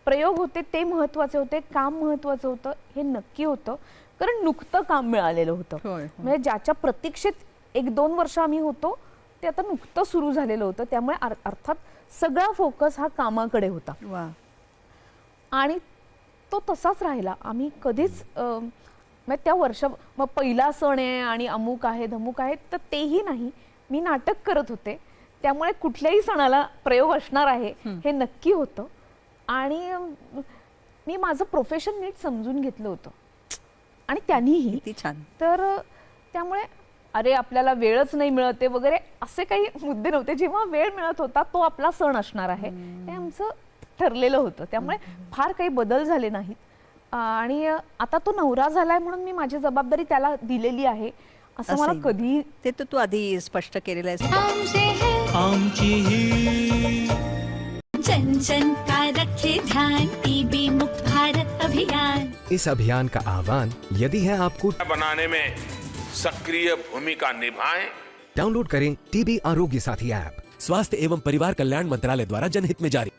प्रयोग होते ते महत्त्वाचे होते, काम महत्त्वाचं होतं हे नक्की होतं, कारण नुकतं काम मिळालेलं होतं. म्हणजे ज्याच्या प्रतीक्षेत 1-2 वर्ष आम्ही होतो ते आता नुकतं सुरू झालेलं होतं. त्यामुळे अर्थात सगळा फोकस हा कामाकडे होता आणि तो तसाच राहिला. आम्ही कधीच त्या वर्ष मग पहिला सण आहे आणि अमुक आहे धमुक आहे तर तेही नाही. मी नाटक करत होते, त्यामुळे कुठल्याही सणाला प्रयोग असणार आहे हे नक्की होतं आणि मी माझं प्रोफेशन नीट समजून घेतलं होतं आणि त्यांनीही. छान. तर त्यामुळे अरे आपल्याला वेळच नाही मिळते वगैरे असे काही मुद्दे नव्हते. जेव्हा वेळ मिळत होता तो आपला सण असणार आहे हे आमचं ठरलेलं होतं. त्यामुळे फार काही बदल झाले नाहीत आणि आता तो नवरा झालाय म्हणून मी माझी जबाबदारी त्याला दिलेली आहे असं मला कधी, ते तर तू आधी स्पष्ट केलेलं आहे. जन जन का रखे ध्यान, टीबी मुक्त भारत अभियान. इस अभियान का आह्वान यदि है आपको बनाने में सक्रिय भूमिका निभाएं, डाउनलोड करें टीबी आरोग्य साथी ऐप, स्वास्थ्य एवं परिवार कल्याण मंत्रालय द्वारा जनहित में जारी.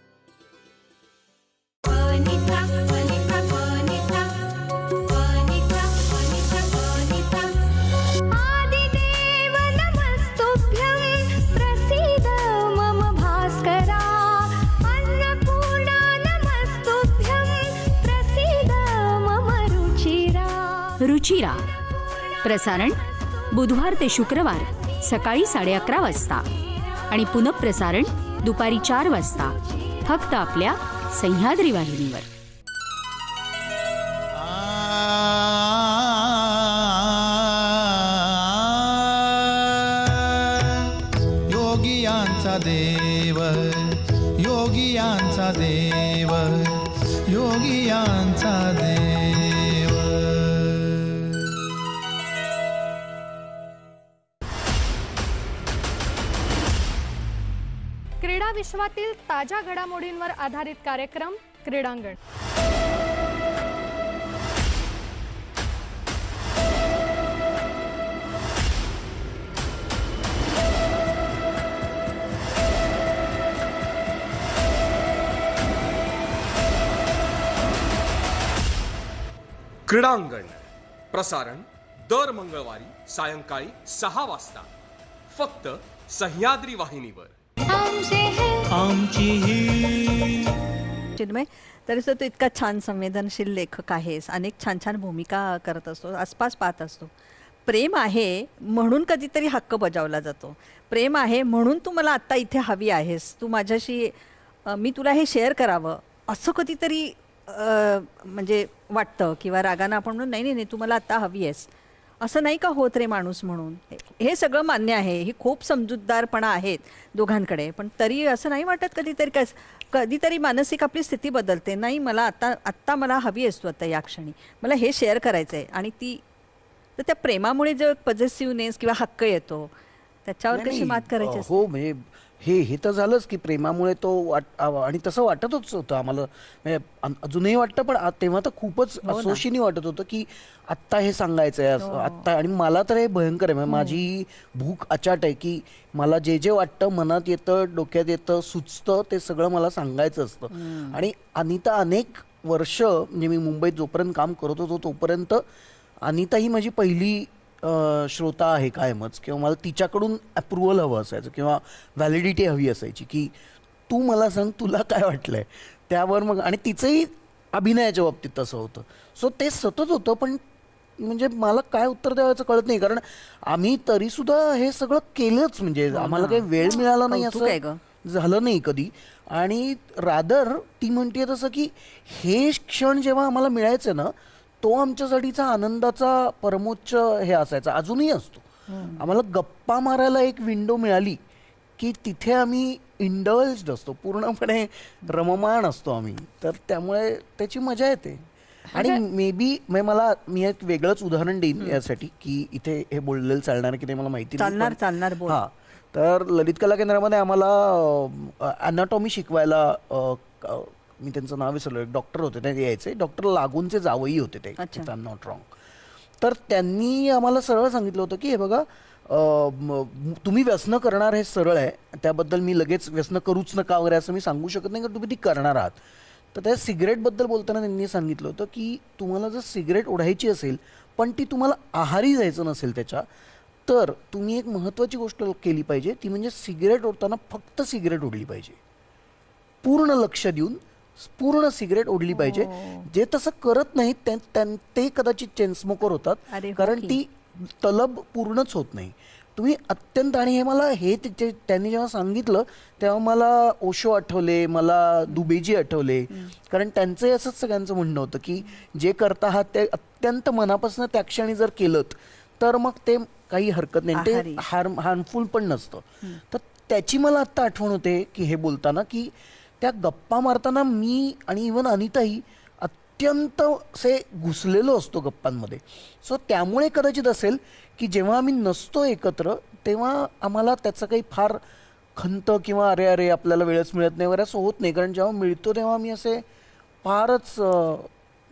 प्रसीद मम भास्करा, अन्नपूर्ण रुचिरा. प्रसारण बुधवार ते शुक्रवार सकाळी 11:30 वाजता आणि पुनःप्रसारण दुपारी 4 वाजता फक्त आपल्या सह्याद्री वाहिनीवर. योगियांचा देव, योगियांचा देव, योगियांचा देव. क्रीडा विश्वातील ताज्या घडामोडींवर आधारित कार्यक्रम क्रीडांगण. क्रीडांगण प्रसारण दर मंगळवारी सायंकाळी 6 वाजता फक्त सह्याद्री वाहिनीवर. चिन्मय, तरीसुद्धा तू इतका छान संवेदनशील लेखक आहेस, अनेक छान छान भूमिका करत असतो, आसपास पाहत असतो. प्रेम आहे म्हणून कधीतरी हक्क बजावला जातो. प्रेम आहे म्हणून तू मला आत्ता इथे हवी आहेस, तू माझ्याशी, मी तुला हे शेअर करावं असं कधीतरी म्हणजे वाटतं, किंवा रागानं आपण म्हणून नाही नाही नाही तू मला आत्ता हवी आहेस असं नाही का होत रे माणूस म्हणून. हे सगळं मान्य आहे, ही खूप समजूतदारपणा आहेत दोघांकडे, पण तरी असं नाही वाटत कधीतरी कधीतरी मानसिक आपली स्थिती बदलते. नाही, मला आत्ता मला हवी असतो आता या क्षणी, मला हे शेअर करायचं आहे. आणि ती तर त्या प्रेमामुळे जो पॉझिटिव्हनेस किंवा हक्क येतो त्याच्यावर कशी मात करायची असते. हो, म्हणजे हे तर झालंच की प्रेमामुळे तो आणि तसं वाटतच होतं आम्हाला, म्हणजे अजूनही वाटतं, पण तेव्हा तर खूपच असोशीनी वाटत होतं की आत्ता हे सांगायचं आहे आत्ता. आणि मला तर हे भयंकर आहे, म्हणजे माझी भूक अचाट आहे की मला जे जे वाटतं, मनात येतं, डोक्यात येतं, सुचतं, ते सगळं मला सांगायचं असतं. आणि अनिता अनेक वर्ष, म्हणजे मी मुंबईत जोपर्यंत काम करत होतो तोपर्यंत अनिता ही माझी पहिली श्रोता आहे कायमच, किंवा मला तिच्याकडून अप्रुव्हल हवं असायचं किंवा व्हॅलिडिटी हवी असायची की तू मला सांग तुला काय वाटलंय त्यावर. मग आणि तिचंही अभिनयाच्या बाबतीत तसं होतं. सो ते सतत होतं, पण म्हणजे मला काय उत्तर द्यायचं कळत नाही, कारण आम्ही तरीसुद्धा हे सगळं केलंच, म्हणजे आम्हाला काही वेळ मिळाला नाही असं झालं नाही कधी. आणि रादर ती म्हणते तसं की हे क्षण जेव्हा आम्हाला मिळायचं ना, तो आमच्यासाठीचा आनंदाचा परमोच्च हे असायचा, अजूनही असतो. आम्हाला गप्पा मारायला एक विंडो मिळाली की तिथे आम्ही इंडल्ज्ड असतो, पूर्णपणे रममाण असतो आम्ही, तर त्यामुळे त्याची मजा येते. आणि मी एक वेगळंच उदाहरण देईन यासाठी की इथे हे बोललेलं चालणार की ते मला माहिती नाही. चालणार बोल. हां, तर ललित कला केंद्रामध्ये आम्हाला अॅनाटॉमी शिकवायला, मी त्यांचं नाव विसरलो, एक डॉक्टर होते, ते यायचे, डॉक्टर लागूनचे जावई होते ते, आय एम नॉट रॉंग. तर त्यांनी आम्हाला सरळ सांगितलं होतं की हे बघा, तुम्ही व्यसन करणार हे सरळ आहे, त्याबद्दल मी लगेच व्यसन करूच नका वगैरे असं मी सांगू शकत नाही, कारण तुम्ही ती करणार आहात. तर त्या सिगरेटबद्दल बोलताना त्यांनी सांगितलं होतं की तुम्हाला जर सिगरेट ओढायची असेल पण ती तुम्हाला आहारी जायचं नसेल त्याच्या, तर तुम्ही एक महत्त्वाची गोष्ट केली पाहिजे, ती म्हणजे सिगरेट ओढताना फक्त सिगरेट ओढली पाहिजे, पूर्ण लक्ष देऊन पूर्ण सिगरेट ओढली पाहिजे. जे तसं करत नाहीत ते कदाचित चेनस्मोकर होतात, कारण ती तलब पूर्णच होत नाही. तुम्ही अत्यंत, आणि हे मला त्यांनी जेव्हा सांगितलं तेव्हा मला ओशो आठवले, मला दुबेजी आठवले, कारण त्यांचं असंच सगळ्यांचं म्हणणं होतं की जे करता आहात ते अत्यंत मनापासून त्या क्षणी जर केलं तर मग ते काही हरकत नाही, ते हार्मफुल पण नसतं. तर त्याची मला आत्ता आठवण होते की हे बोलताना की त्या गप्पा मारताना मी आणि इव्हन अनिताही अत्यंत असे घुसलेलो असतो गप्पांमध्ये. सो त्यामुळे कदाचित असेल की जेव्हा आम्ही नसतो एकत्र तेव्हा आम्हाला त्याचं काही फार खंत किंवा अरे आपल्याला वेळच मिळत नाही वगैरे असं होत नाही, कारण जेव्हा मिळतो तेव्हा आम्ही असे फारच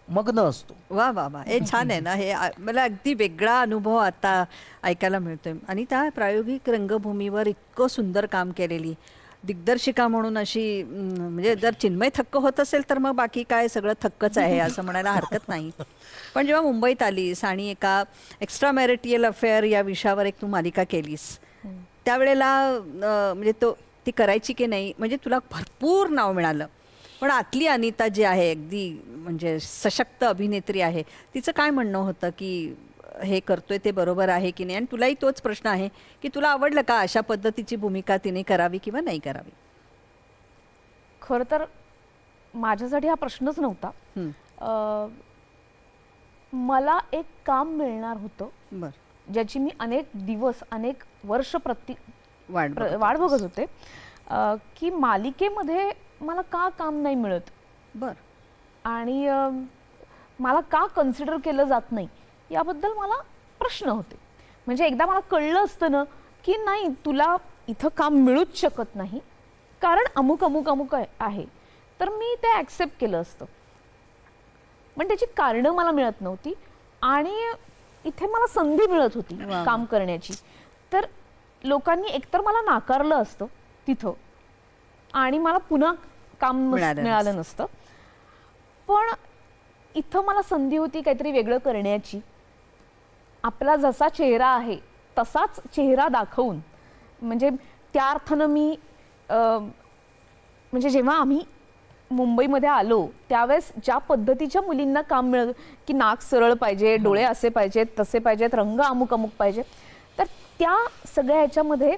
मग्न असतो. वा वा वा, हे छान आहे ना. हे मला अगदी वेगळा अनुभव आता ऐकायला मिळतोय. आणि त्या प्रायोगिक रंगभूमीवर इतकं सुंदर काम केलेली दिग्दर्शिका म्हणून अशी, म्हणजे जर चिन्मय थक्क होत असेल तर मग बाकी काय सगळं थक्कच आहे असं म्हणायला हरकत नाही. पण जेव्हा मुंबईत आलीस आणि एका एक्स्ट्रा मॅरिटियल अफेअर या विषयावर एक तू मालिका केलीस, त्यावेळेला म्हणजे ती करायची की नाही, म्हणजे तुला भरपूर नाव मिळालं. पण आतली अनिता जी आहे अगदी म्हणजे सशक्त अभिनेत्री आहे, तिचं काय म्हणणं होतं की हे करतोय ते बरोबर आहे की नाही? आणि तुलाही तोच प्रश्न आहे की तुला आवडलं का अशा पद्धतीची भूमिका तिने करावी किंवा नाही करावी? खरं तर माझ्यासाठी हा प्रश्नच नव्हता. मला एक काम मिळणार होतं ज्याची मी अनेक दिवस अनेक वर्ष वाट बघत होते की मालिकेमध्ये मला का काम नाही मिळत आणि मला का कन्सिडर केलं जात नाही याबद्दल मला प्रश्न होते. म्हणजे एकदा मला कळलं असतं ना की नाही तुला इथं काम मिळूच शकत नाही कारण अमुक अमुक अमुक आहे, तर मी ते ॲक्सेप्ट केलं असतं. पण त्याची कारणं मला मिळत नव्हती आणि इथे मला संधी मिळत होती काम करण्याची, तर लोकांनी एकतर मला नाकारलं असतं तिथं आणि मला पुन्हा काम मिळालं नसतं. पण इथं मला संधी होती काहीतरी वेगळं करण्याची. आपला जसा चेहरा आहे तसाच चेहरा दाखवून, म्हणजे त्या अर्थानं मी म्हणजे जेव्हा आम्ही मुंबईमध्ये आलो त्यावेळेस ज्या पद्धतीच्या मुलींना काम मिळत की नाक सरळ पाहिजे, डोळे असे पाहिजेत तसे पाहिजेत, रंग अमुक अमुक पाहिजे, तर त्या सगळ्या ह्याच्यामध्ये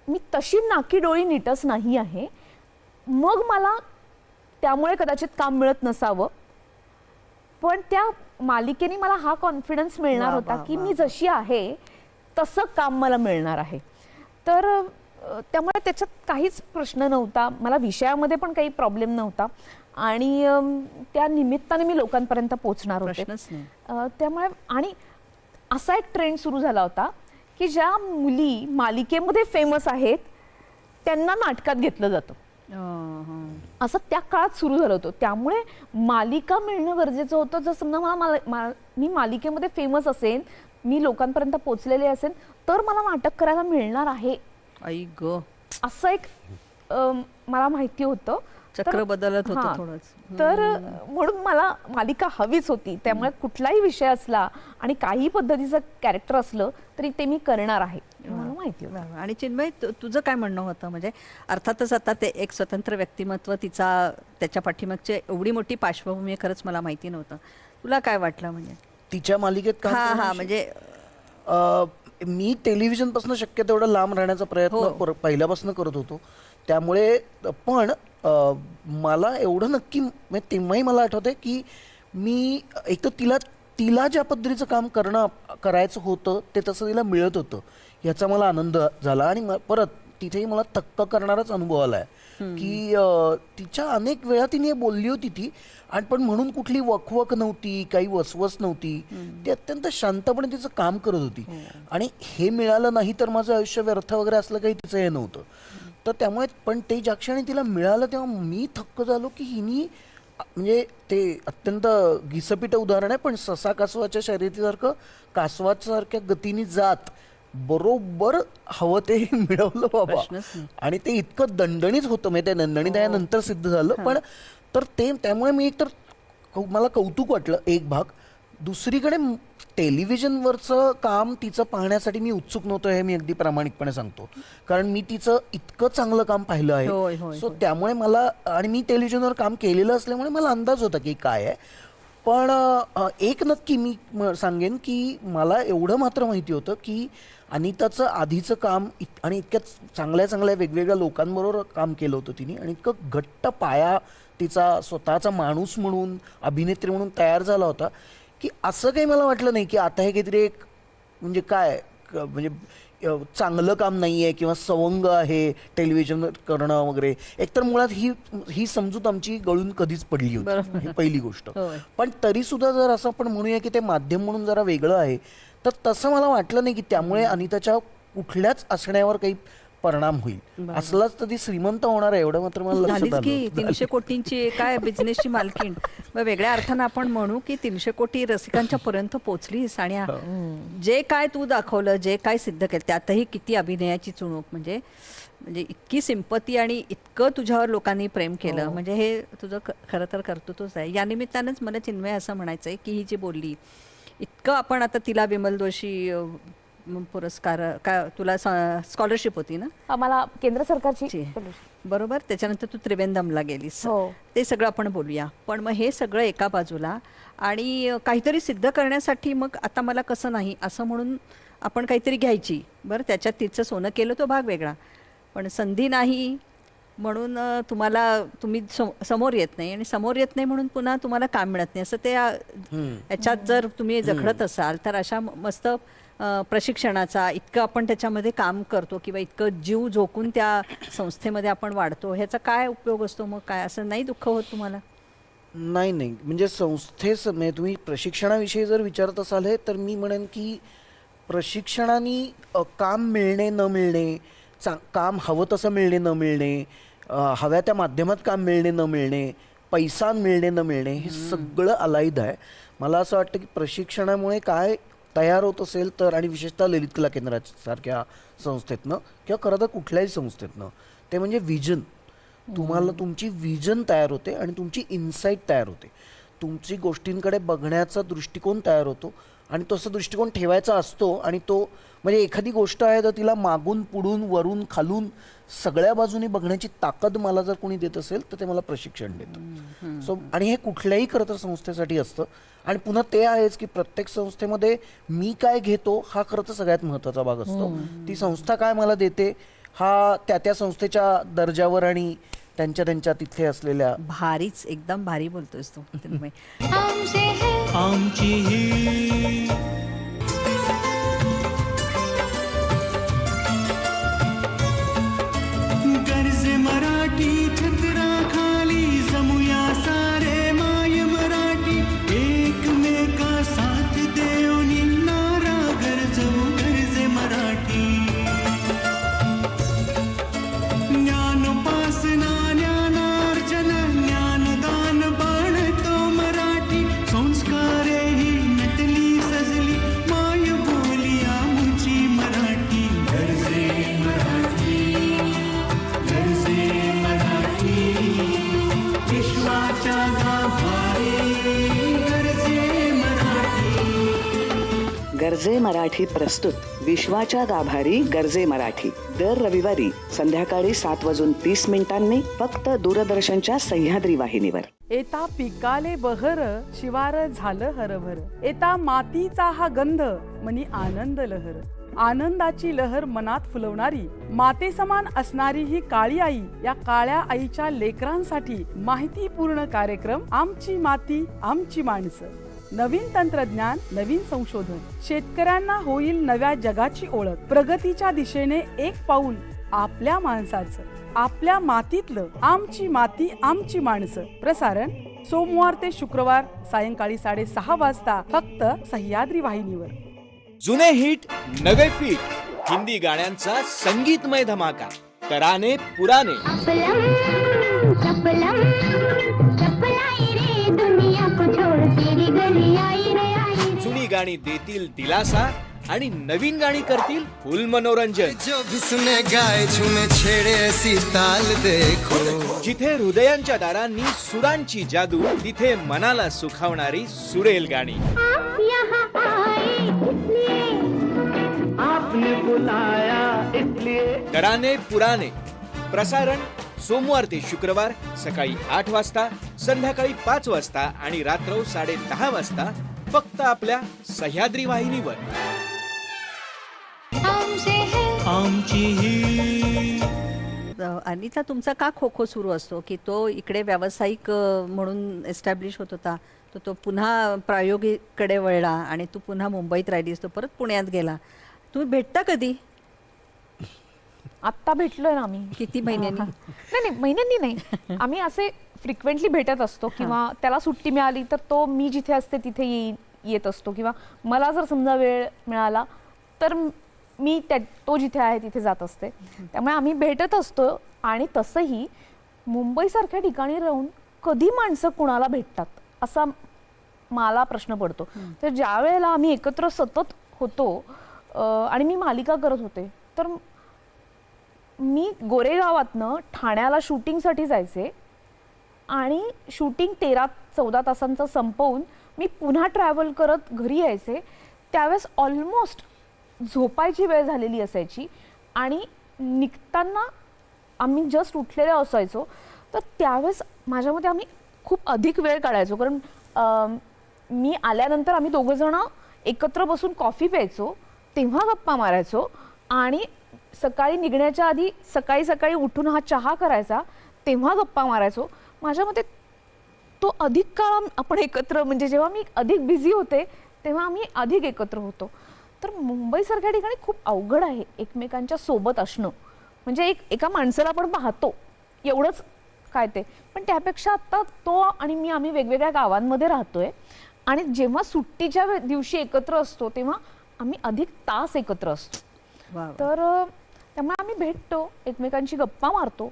मी तशी नाकी डोळी नीटच नाही आहे. मग मला त्यामुळे कदाचित काम मिळत नसावं, पण त्या मालिकेने मला हा कॉन्फिडन्स मिळणार होता की मी जशी आहे तसं काम मला मिळणार आहे. तर त्यामुळे त्याच्यात काहीच प्रश्न नव्हता. मला विषयामध्ये पण काही प्रॉब्लेम नव्हता आणि त्या निमित्ताने मी लोकांपर्यंत पोहोचणार होते. त्यामुळे आणि असा एक ट्रेंड सुरू झाला होता की ज्या मुली मालिकेमध्ये फेमस आहेत त्यांना नाटकात घेतलं जातं, असं त्या काळात सुरू झालं होतं. त्यामुळे मालिका मिळणं गरजेचं होतं. जर समजा मी मालिकेमध्ये फेमस असेल, मी लोकांपर्यंत पोहोचलेले असेल, तर मला नाटक करायला मिळणार आहे असं एक मला माहिती होतं. चक्र बदलत होतं थोडंच. तर म्हणून मला मालिका हवीच होती. त्यामुळे कुठलाही विषय असला आणि काही पद्धतीचं कॅरेक्टर असलं तरी ते मी करणार आहे मला माहिती होतं. आणि चिन्मय तुझं काय म्हणणं होतं? म्हणजे अर्थातच आता ते एक स्वतंत्र व्यक्तिमत्व, तिचा त्याच्या पाठीमागची एवढी मोठी पार्श्वभूमी खरंच मला माहिती नव्हतं. तुला काय वाटलं म्हणजे तिच्या मालिकेत? म्हणजे मी टेलिव्हिजन पासून शक्य तेवढा लांब राहण्याचा प्रयत्न पहिल्यापासून करत होतो. त्यामुळे पण मला एवढं नक्की तेव्हाही मला आठवतंय की मी एक तर तिला ज्या पद्धतीचं काम करायचं होतं ते तसं तिला मिळत होतं याचा मला आनंद झाला. आणि परत तिथेही मला थक्क करणाराच अनुभव आलाय की तिच्या अनेक वेळा तिने बोलली होती ती, आणि पण म्हणून कुठली वकवक नव्हती, काही वसवस नव्हती. ती अत्यंत शांतपणे तिचं काम करत होती. आणि हे मिळालं नाही तर माझं आयुष्य व्यर्थ वगैरे असलं काही तिचं हे नव्हतं. तर त्यामुळे पण ते ज्या क्षणी तिला मिळालं तेव्हा मी थक्क झालो की हिनी, म्हणजे ते अत्यंत घिसपिट उदाहरण आहे पण ससा कासवाच्या शर्यतीसारखं कासवासारख्या गतीने जात बरोबर हवं ते मिळवलं बाबा. आणि ते इतकं दणदणीत होतं, म्हणजे ते दणदणीत नंतर सिद्ध झालं. पण तर ते त्यामुळे मी एक तर मला कौतुक वाटलं एक भाग. दुसरीकडे टेलिव्हिजनवरचं काम तिचं पाहण्यासाठी मी उत्सुक नव्हतो, हे मी अगदी प्रामाणिकपणे सांगतो. कारण मी तिचं इतकं चांगलं काम पाहिलं आहे. सो त्यामुळे मला, आणि मी टेलिव्हिजनवर काम केलेलं असल्यामुळे मला अंदाज होता की काय आहे. पण एक नक्की मी सांगेन की मला एवढं मात्र माहिती होतं की अनिताचं आधीचं काम आणि इतक्या चांगल्या चांगल्या वेगवेगळ्या लोकांबरोबर काम केलं होतं तिने, आणि इतकं घट्ट पाया तिचा स्वतःचा माणूस म्हणून, अभिनेत्री म्हणून तयार झाला होता की असं काही मला वाटलं नाही की आता हे काहीतरी एक म्हणजे काय म्हणजे चांगलं काम नाही आहे किंवा सवंग आहे टेलिव्हिजन करणं वगैरे. एकतर मुळात ही समजूत आमची गळून कधीच पडली होती, ही पहिली गोष्ट. पण तरी सुद्धा जर असं आपण म्हणूया की ते माध्यम म्हणून जरा वेगळं आहे, तर तसं मला वाटलं नाही की त्यामुळे अनिताच्या कुठल्याच असण्यावर काही परिणाम होईल. असलाच तर ती श्रीमंत होणार आहे एवढं मात्र मला लक्षात आलं. की 300 कोटींची काय बिझनेसची मालकीण, वेगळ्या अर्थानं आपण म्हणू की 300 कोटी रसिकांच्या पर्यंत पोहोचलीस. आणि जे काय तू दाखवलं, जे काय सिद्ध केलं, त्यातही किती अभिनयाची चुणूक, म्हणजे इतकी सिंपती आणि इतकं तुझ्यावर लोकांनी प्रेम केलं, म्हणजे हे तुझं खरं तर कर्तृत्वच आहे. या निमित्तानंच मला चिन्मय असं म्हणायचं आहे की ही जी बोलली इतकं आपण आता तिला विमल जोशी पुरस्कार का तुला स्कॉलरशिप होती ना? आम्हाला केंद्र सरकारची ची. बरोबर. त्याच्यानंतर तू त्रिवेंदमला गेलीस. हो. ते सगळं आपण बोलूया. पण मग हे सगळं एका बाजूला आणि काहीतरी सिद्ध करण्यासाठी मग आता मला कसं नाही असं म्हणून आपण काहीतरी घ्यायची. बरं, त्याच्यात तिचं सोनं केलं तो भाग वेगळा, पण संधी नाही म्हणून तुम्ही समोर येत नाही, आणि समोर येत नाही म्हणून पुन्हा तुम्हाला काम मिळत नाही, असं ते याच्यात जर तुम्ही जखडत असाल तर अशा मस्त प्रशिक्षणाचा इतकं आपण त्याच्यामध्ये काम करतो किंवा इतकं जीव झोकून त्या संस्थेमध्ये आपण वाढतो, ह्याचा काय उपयोग असतो? मग काय असं नाही दुःख होत तुम्हाला? नाही, म्हणजे म्हणजे तुम्ही प्रशिक्षणाविषयी जर विचारत असाल हे, तर मी म्हणेन की प्रशिक्षणाने काम मिळणे न मिळणे, काम हवं तसं मिळणे न मिळणे, हव्या त्या माध्यमात काम मिळणे न मिळणे, पैसा मिळणे न मिळणे, हे सगळं अलाईद आहे. मला असं वाटतं की प्रशिक्षणामुळे काय तयार होत असेल तर, आणि विशेषतः ललित कला केंद्रासारख्या संस्थेतनं किंवा खरं तर कुठल्याही संस्थेतनं, ते म्हणजे विजन. तुम्हाला तुमची विजन तयार होते आणि तुमची इन्साईट तयार होते, तुमची गोष्टींकडे बघण्याचा दृष्टिकोन तयार होतो, आणि तसं दृष्टिकोन ठेवायचा असतो. आणि तो म्हणजे एखादी गोष्ट आहे तर तिला मागून पुढून वरून खालून सगळ्या बाजूनी बघण्याची ताकद मला जर कोणी देत असेल तर ते मला प्रशिक्षण देतं. सो आणि हे कुठल्याही खरं तर संस्थेसाठी असतं. आणि पुन्हा ते आहेच की प्रत्येक संस्थेमध्ये मी काय घेतो हा खरं तर सगळ्यात महत्त्वाचा भाग असतो. ती संस्था काय मला देते हा त्या संस्थेच्या दर्जावर आणि त्यांच्या तिथे असलेल्या. भारीच, एकदम भारी बोलतोयस तू. आमची ही गरजे मराठी छत्रा खाली जमुया सारे माय मराठी, एकमेका साथ देऊन नारा गरजू गरजे मराठी. ज्ञानोपासना ज्ञानार्जन ज्ञानदान बाळतो मराठी, संस्कारे ही नटली सजली माय बोली आमची मराठी. गरजे मराठी गरजे मराठी, विश्वाच्या गाभारी गरजे मराठी. गरजे मराठी प्रस्तुत विश्वाच्या गाभारी गरजे मराठी दर रविवारी संध्याकाळी 7:30 फक्त दूरदर्शनच्या सह्याद्री वाहिनीवर. एता पिकाले बहर शिवार झालं हरभर, एता मातीचा हा गंध मनी आनंद लहर. आनंदाची लहर मनात फुलवणारी, माते समान असणारी ही काळी आई, या काळ्या आईच्या लेकरांसाठी माहितीपूर्ण कार्यक्रम आमची माती आमची माणसं. नवीन तंत्रज्ञान, नवीन संशोधन, शेतकऱ्यांना होईल नव्या जगाची ओळख. प्रगतीच्या दिशेने एक पाऊल आपल्या माणसाचं, आपल्या मातीतलं. आमची माती आमची माणसं. प्रसारण सोमवार ते शुक्रवार सायंकाळी 6:30 वाजता फक्त सह्याद्री वाहिनीवर. जुने हिट नवे फिट, हिंदी गाण्यांचा संगीतमय धमाका, तराने पुराने. जुनी गाणी देतील दिलासा आणि नवीन गाणी करतील फुल मनोरंजन. जो भी सुने गाए झूमे छेड़े ऐसी ताल देखो. जिथे हृदयांच्या दारांनी सुरांची जादू, तिथे मनाला सुखावणारी सुरेल गाणी. आपने बुलाया इसलिए. तराने पुराने. प्रसारण सोमवार ते शुक्रवार सकाळी 8 वाजता, संध्याकाळी 5 वाजता आणि रात्र 10:30 वाजता फक्त आपल्या सह्याद्री वाहिनीवर. आमची ही. अनिता, तुमचा का खो खो सुरू असतो की तो इकडे व्यावसायिक म्हणून एस्टॅब्लिश होत होता, तो पुन्हा प्रायोगिककडे वळला आणि तू पुन्हा मुंबईत राहिलीस, तो परत पुण्यात गेला. तुम्ही भेटता कधी? आत्ता भेटलोय ना आम्ही. किती महिन्यांनी? नाही महिन्यांनी नाही, आम्ही असे फ्रिक्वेंटली भेटत असतो. किंवा त्याला सुट्टी मिळाली तर तो मी जिथे असते तिथे येत असतो, किंवा मला जर समजा वेळ मिळाला तर मी तो जिथे आहे तिथे जात असते. त्यामुळे आम्ही भेटत असतो. आणि तसंही मुंबईसारख्या ठिकाणी राहून कधी माणसं कुणाला भेटतात असा मला प्रश्न पडतो. तर ज्या वेळेला आम्ही एकत्र सतत होतो आणि मी मालिका करत होते, तर मी गोरेगावातनं ठाण्याला शूटिंगसाठी जायचे आणि शूटिंग 13-14 तासांचं संपवून मी पुन्हा ट्रॅव्हल करत घरी यायचे. त्यावेळेस ऑलमोस्ट झोपायची वेळ झालेली असायची आणि निघताना आम्ही जस्ट उठलेले असायचो, तर त्यावेळेस माझ्या मते आम्ही खूप अधिक वेळ काढायचो. कारण मी आल्यानंतर आम्ही दोघंजणं एकत्र बसून कॉफी प्यायचो, तेव्हा गप्पा मारायचो आणि सकाळी निघण्याच्या आधी सकाळी सकाळी उठून हा चहा करायचा, तेव्हा गप्पा मारायचो. माझ्या मते तो अधिक काळ आपण एकत्र, म्हणजे जेव्हा मी अधिक बिझी होते तेव्हा आम्ही अधिक एकत्र होतो. तर मुंबईसारख्या ठिकाणी खूप अवघड आहे एकमेकांच्या सोबत असणं. म्हणजे एका माणसाला आपण पाहतो एवढंच काय ते, पण त्यापेक्षा आता तो आणि मी आम्ही वेगवेगळ्या गावांमध्ये राहतोय आणि जेव्हा सुट्टीच्या दिवशी एकत्र असतो तेव्हा आम्ही अधिक तास एकत्र असतो. तर त्यामुळे आम्ही भेटतो, एकमेकांची गप्पा मारतो.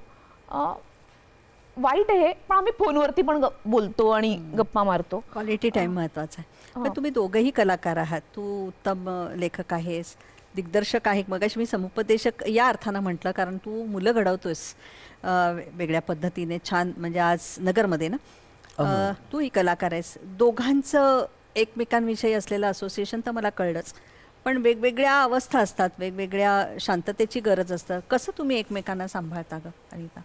वाईट आहे पण आम्ही फोनवरती पण बोलतो आणि गप्पा मारतो. क्वालिटी टाइम महत्वाचा आहे. पण तुम्ही दोघंही कलाकार आहात. तू उत्तम लेखक आहेस, दिग्दर्शक आहे. मगाशी मी समुपदेशक या अर्थानं म्हटलं कारण तू मुलं घडवतोस वेगळ्या पद्धतीने छान. म्हणजे आज नगरमध्ये ना तू ही कलाकार आहेस. दोघांचं एकमेकांविषयी असलेलं असोसिएशन तर मला कळलंच, पण वेगवेगळ्या अवस्था असतात, वेगवेगळ्या शांततेची गरज असतं. कसं तुम्ही एकमेकांना सांभाळता गं अनिता?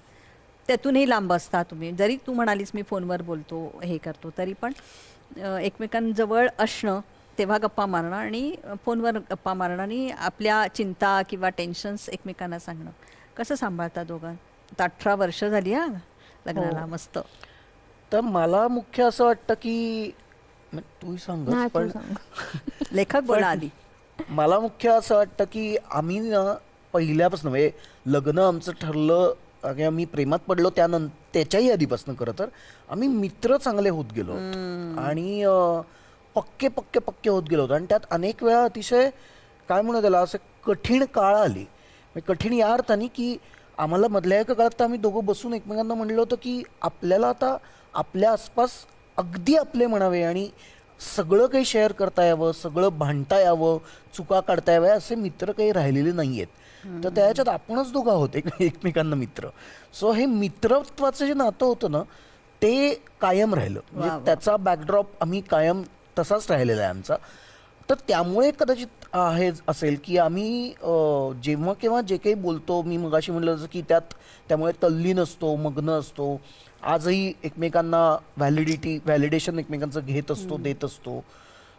त्यातूनही लांब असता तुम्ही. जरी तू म्हणालीस मी फोनवर बोलतो हे करतो, तरी पण एकमेकांजवळ असणं, तेव्हा गप्पा मारणं आणि फोनवर गप्पा मारणं आणि आपल्या चिंता किंवा टेन्शन्स एकमेकांना सांगणं, कसं सांभाळता दोघं? 18 वर्ष झाली हा लग्नाला. मस्त. तर मला मुख्य असं वाटतं की तूही सांग, पण लेखक बोला आधी. मला मुख्य असं वाटतं की आम्ही पहिल्यापासून म्हणजे लग्न आमचं ठरलं किंवा मी प्रेमात पडलो त्याच्याही आधीपासून खरं तर आम्ही मित्र चांगले होत गेलो आणि पक्के होत गेलो होतो. आणि त्यात अनेक वेळा अतिशय काय म्हणू त्याला असं कठीण काळ आली. कठीण या अर्थाने की आम्हाला मधल्या एका काळात तर आम्ही दोघं बसून एकमेकांना म्हणलं होतं की आपल्याला आता आपल्या आसपास अगदी आपले म्हणावे आणि सगळं काही शेअर करता यावं, सगळं भांडता यावं, चुका काढता याव्या, असे मित्र काही राहिलेले नाही आहेत. तर त्याच्यात आपणच दोघं आहोत एकमेकांना मित्र. सो हे मित्रत्वाचं जे नातं होतं ना ते कायम राहिलं. म्हणजे त्याचा बॅकड्रॉप आम्ही कायम तसाच राहिलेला आहे आमचा. तर त्यामुळे कदाचित हे असेल की आम्ही जेव्हा केव्हा जे काही बोलतो, मी मगाशी म्हटलं जसं की त्यामुळे तल्लीन असतो, मग्न असतो. आजही एकमेकांना व्हॅलिडेशन एकमेकांचं घेत असतो, देत असतो.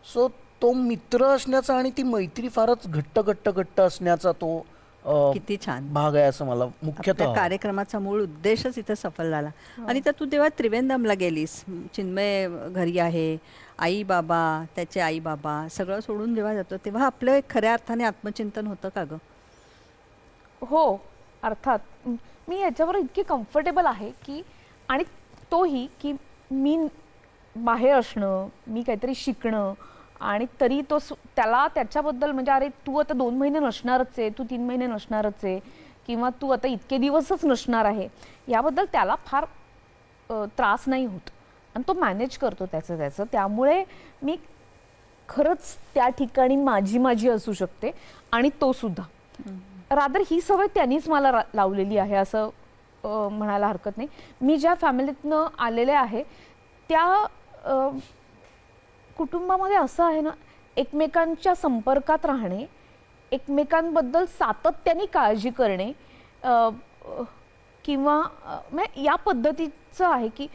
सो तो मित्र असण्याचा आणि ती मैत्री फारच घट्ट असण्याचा तो किती छान भाग आहे असं मला मुख्यतः. कार्यक्रमाचा मूळ उद्देशच इथं सफल झाला. आणि तर तू तेव्हा त्रिवेंद्रमला गेलीस, चिन्मय घरी आहे, आई बाबा, त्याचे आई बाबा सगळं सोडून जेव्हा जातो तेव्हा आपलं एक खऱ्या अर्थाने आत्मचिंतन होतं का गं? हो अर्थात. मी याच्यावर इतकी कम्फर्टेबल आहे की, आणि तोही की मी बाहेर असणं, मी काहीतरी शिकणं आणि तरी तो त्याला त्याच्याबद्दल म्हणजे अरे तू आता 2 महिने नसणारच आहे, तू 3 महिने नसणारच आहे किंवा तू आता इतके दिवसच नसणार आहे, याबद्दल त्याला फार त्रास नाही होत आणि तो मॅनेज करतो त्याचं. त्यामुळे मी खरंच त्या ठिकाणी माझी असू शकते आणि तो सुद्धा. रादर ही सवय त्यांनीच मला लावलेली आहे असं म्हणायला हरकत नाही. मी ज्या फॅमिलीतनं आलेले आहे त्या कुटुंबामध्ये असं आहे ना, एकमेकांच्या संपर्कात राहणे, एकमेकांबद्दल सातत्याने काळजी करणे किंवा या पद्धतीचं आहे की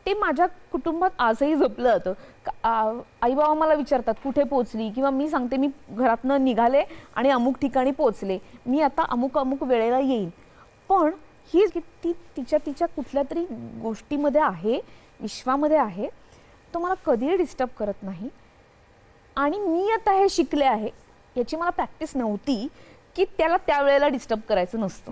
ते माझ्या कुटुंबात आजही जपलं जातं. आई बाबा मला विचारतात कुठे पोचली, किंवा मी सांगते मी घरातनं निघाले आणि अमुक ठिकाणी पोचले, मी आता अमुक वेळेला येईल. पण ही ती तिच्या कुठल्या तरी गोष्टीमध्ये आहे, विश्वामध्ये आहे, तो मला कधीही डिस्टर्ब करत नाही. आणि मी आता हे शिकले आहे, याची मला प्रॅक्टिस नव्हती की त्याला त्या वेळेला डिस्टर्ब करायचं नसतं.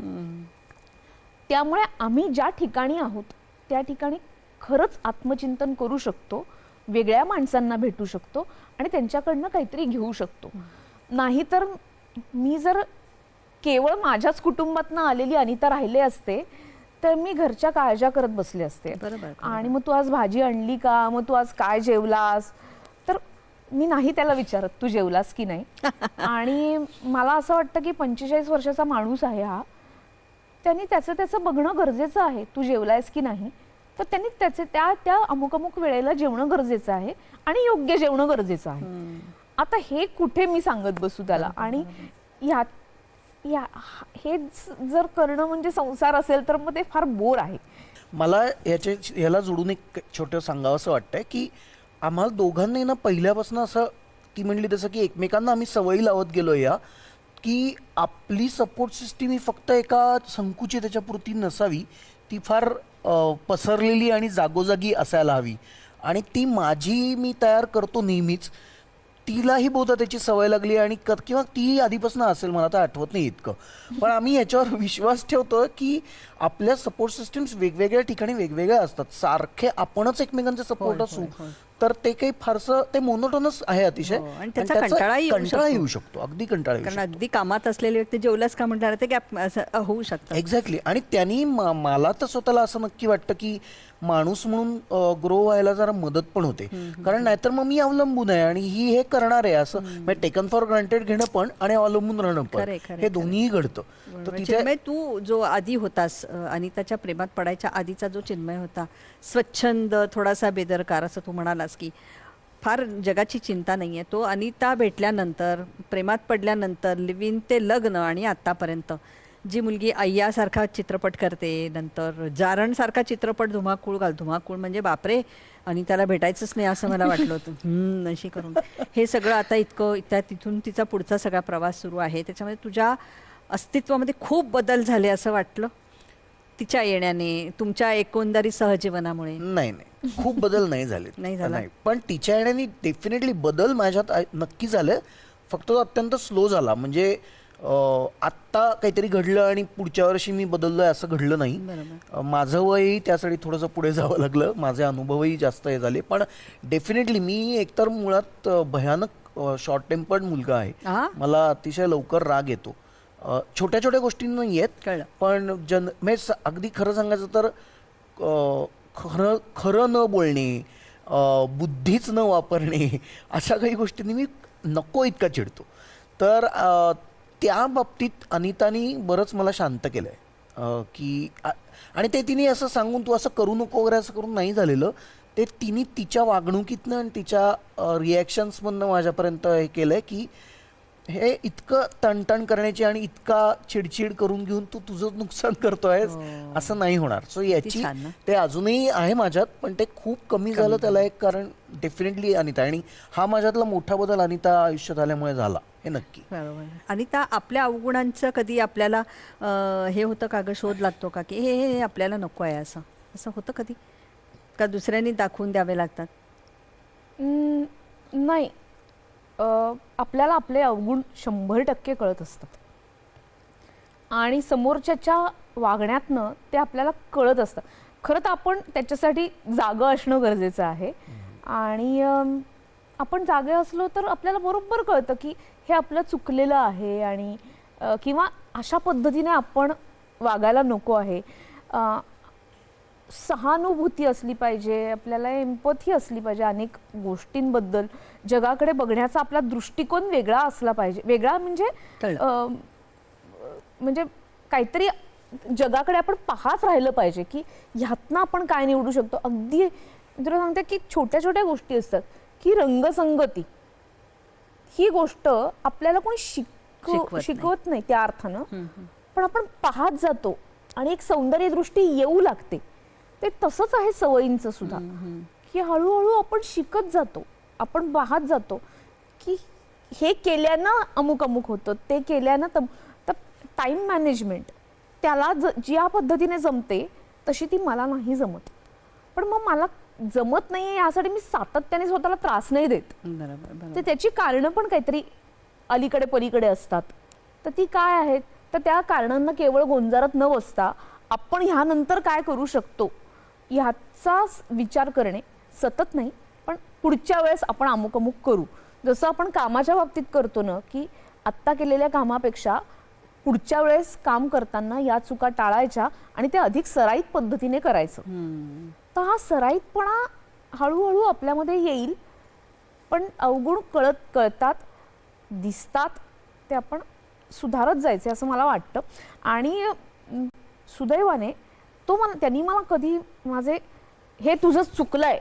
त्यामुळे आम्ही ज्या ठिकाणी आहोत त्या ठिकाणी खरंच आत्मचिंतन करू शकतो, वेगळ्या माणसांना भेटू शकतो आणि त्यांच्याकडनं काहीतरी घेऊ शकतो. नाहीतर मी जर केवळ माझ्याच कुटुंबातनं आलेली अनिता राहिले असते तर मी घरच्या काळज्या करत बसले असते. आणि मग तू आज भाजी आणली का, मग तू आज काय जेवलास, तर मी नाही त्याला विचारत तू जेवलास की नाही. आणि मला असं वाटतं की 45 वर्षाचा माणूस आहे हा, त्यांनी त्याचं बघणं गरजेचं आहे. तू जेवलायस की नाही, तर त्यांनी त्याचे त्या अमुक वेळेला जेवणं गरजेचं आहे आणि योग्य जेवणं गरजेचं आहे. आता हे कुठे मी सांगत बसू त्याला. आणि हे जर करणं म्हणजे संसार असेल तर मग ते फार बोर आहे. मला ह्याला जोडून एक छोटं सांगावं असं वाटतंय की आम्हाला दोघांनी ना पहिल्यापासून असं, ती म्हणली तसं की एकमेकांना आम्ही सवयी लावत गेलो या की आपली सपोर्ट सिस्टीम ही फक्त एका संकुचित त्याच्यापुरती नसावी, ती फार पसरलेली आणि जागोजागी असायला हवी. आणि ती मी तयार करतो नेहमीच, तिलाही बहुधा त्याची सवय लागली आणि किंवा ती आधीपासून असेल, मला तर आठवत नाही इतकं. पण आम्ही याच्यावर विश्वास ठेवतो की आपल्या सपोर्ट सिस्टीम्स वेगवेगळ्या ठिकाणी वेगवेगळ्या असतात. सारखे आपणच एकमेकांचे सपोर्ट असू तर ते काही फारसं ते मोनोटोनस आहे अतिशय. आणि त्याचा कंटाळा येऊ शकतो, अगदी कंटाळा येऊ शकतो. कारण अगदी कामात असलेले व्यक्ती जेवलाच का म्हटलं ते गॅप होऊ शकतं. एक्झॅक्टली. आणि त्यांनी मला तर स्वतःला असं नक्की वाटतं की माणूस म्हणून ग्रो व्हायला जरा मदत पण होते. कारण नाहीतर मग मी अवलंबून आहे आणि हे करणार आहे असं टेकन फॉर ग्रांटेड घेणं पण आणि अवलंबून राहणं पण, हे दोन्हीही घडतं. तर चिन्मय, तू जो आधी होतास, अनिताच्या प्रेमात पडायच्या आधीचा जो चिन्मय होता, स्वच्छंद, थोडासा बेदरकार, असं तू म्हणालास की फार जगाची चिंता नाही आहे, तो अनिता भेटल्यानंतर, प्रेमात पडल्यानंतर, लिव्ह इन ते लग्न आणि आत्तापर्यंत जी मुलगी अय्यासारखा चित्रपट करते, नंतर जारणसारखा चित्रपट धुमाकूळ म्हणजे बापरे, अनिताला भेटायचंच नाही असं मला वाटलं होतं. अशी करून हे सगळं आता इतकं तिथून तिचा पुढचा सगळा प्रवास सुरू आहे. त्याच्यामध्ये तुझ्या अस्तित्वामध्ये खूप बदल झाले असं वाटलं तिच्या येण्याने, तुमच्या एकंदरीत सहजीवनामुळे? नाही, खूप बदल नाही झाले. नाही, पण तिच्या येण्याने डेफिनेटली बदल माझ्यात नक्की झाले. फक्त तो अत्यंत स्लो झाला. म्हणजे आत्ता काहीतरी घडलं आणि पुढच्या वर्षी मी बदललोय असं घडलं नाही. माझं वयही त्यासाठी थोडंसं पुढे जावं लागलं, माझे अनुभवही जास्त हे झाले. पण डेफिनेटली मी एकतर मुळात भयानक शॉर्ट टेम्पर्ड मुलगा आहे. मला अतिशय लवकर राग येतो. छोट्या छोट्या गोष्टींना येत, पण म्हणजे अगदी खरं सांगायचं तर खरं न बोलणे, बुद्धीच न वापरणे, अशा काही गोष्टींनी मी नको इतका चिडतो. तर त्या बाबतीत अनितानी बरंच मला शांत केलं आहे की, आणि ते तिने असं सांगून तू असं करू नको वगैरे असं करून नाही झालेलं. ते तिने तिच्या वागणुकीतनं आणि तिच्या रिॲक्शन्समधनं माझ्यापर्यंत हे केलं आहे की हे इतकं तणतण करण्याची आणि इतका चिडचिड करून घेऊन तू तुझं नुकसान करतोय असं नाही होणार. सो याची ते अजूनही आहे माझ्यात, पण ते खूप कमी झालं त्याला एक कारण डेफिनेटली अनिता. आणि हा माझ्यातला मोठा बदल अनिता आयुष्यात आल्यामुळे झाला, हे नक्की. बरोबर. अनिता, आपल्या अवगुणांचं कधी आपल्याला हे होतं का ग, शोध लागतो का की हे आपल्याला नको आहे असं होतं कधी का दुसऱ्यांनी दाखवून द्यावे लागतात? नाही, आपल्याला आपले अवगुण 100% कळत असतात आणि समोरच्याच्या वागण्यातनं ते आपल्याला कळत असतं. खरं तर आपण त्याच्यासाठी जागं असणं गरजेचं आहे. आणि आपण जागे असलो तर आपल्याला बरोबर कळतं की हे आपलं चुकलेलं आहे आणि किंवा अशा पद्धतीने आपण वागायला नको आहे. सहानुभूती असली पाहिजे, आपल्याला एम्पथी असली पाहिजे. अनेक गोष्टींबद्दल जगाकडे बघण्याचा आपला दृष्टिकोन वेगळा असला पाहिजे. वेगळा म्हणजे काहीतरी जगाकडे आपण पाहत राहिलं पाहिजे की ह्यातनं आपण काय निवडू शकतो. अगदी तुला सांगते की छोट्या छोट्या गोष्टी असतात की रंगसंगती ही गोष्ट आपल्याला कोणी शिकवत नाही त्या अर्थानं, पण आपण पाहत जातो आणि एक सौंदर्य दृष्टी येऊ लागते. ते तसंच आहे सवयींचं सुद्धा, की हळूहळू आपण शिकत जातो, आपण पाहत जातो की हे केल्यानं अमुक अमुक होतं, ते केल्यानं तर टाइम मॅनेजमेंट त्याला ज्या पद्धतीने जमते तशी ती मला नाही जमत. पण मग मला जमत नाही यासाठी मी सातत्याने स्वतःला त्रास नाही देत. तर त्याची कारणं पण काहीतरी अलीकडे पलीकडे असतात. तर ती काय आहेत, तर त्या कारणांना केवळ गोंजारत न बसता आपण ह्यानंतर काय करू शकतो ह्याचा विचार करणे, सतत नाही पण पुढच्या वेळेस आपण अमुक अमुक करू. जसं आपण कामाच्या बाबतीत करतो ना, की आत्ता केलेल्या कामापेक्षा पुढच्या वेळेस काम करताना या चुका टाळायच्या आणि ते अधिक सराईत पद्धतीने करायचं. तर हा सराईतपणा हळूहळू आपल्यामध्ये येईल, पण अवगुण कळतात, दिसतात, ते आपण सुधारत जायचे असं मला वाटतं. आणि सुदैवाने त्यांनी मला कधी माझे हे तुझं चुकलंय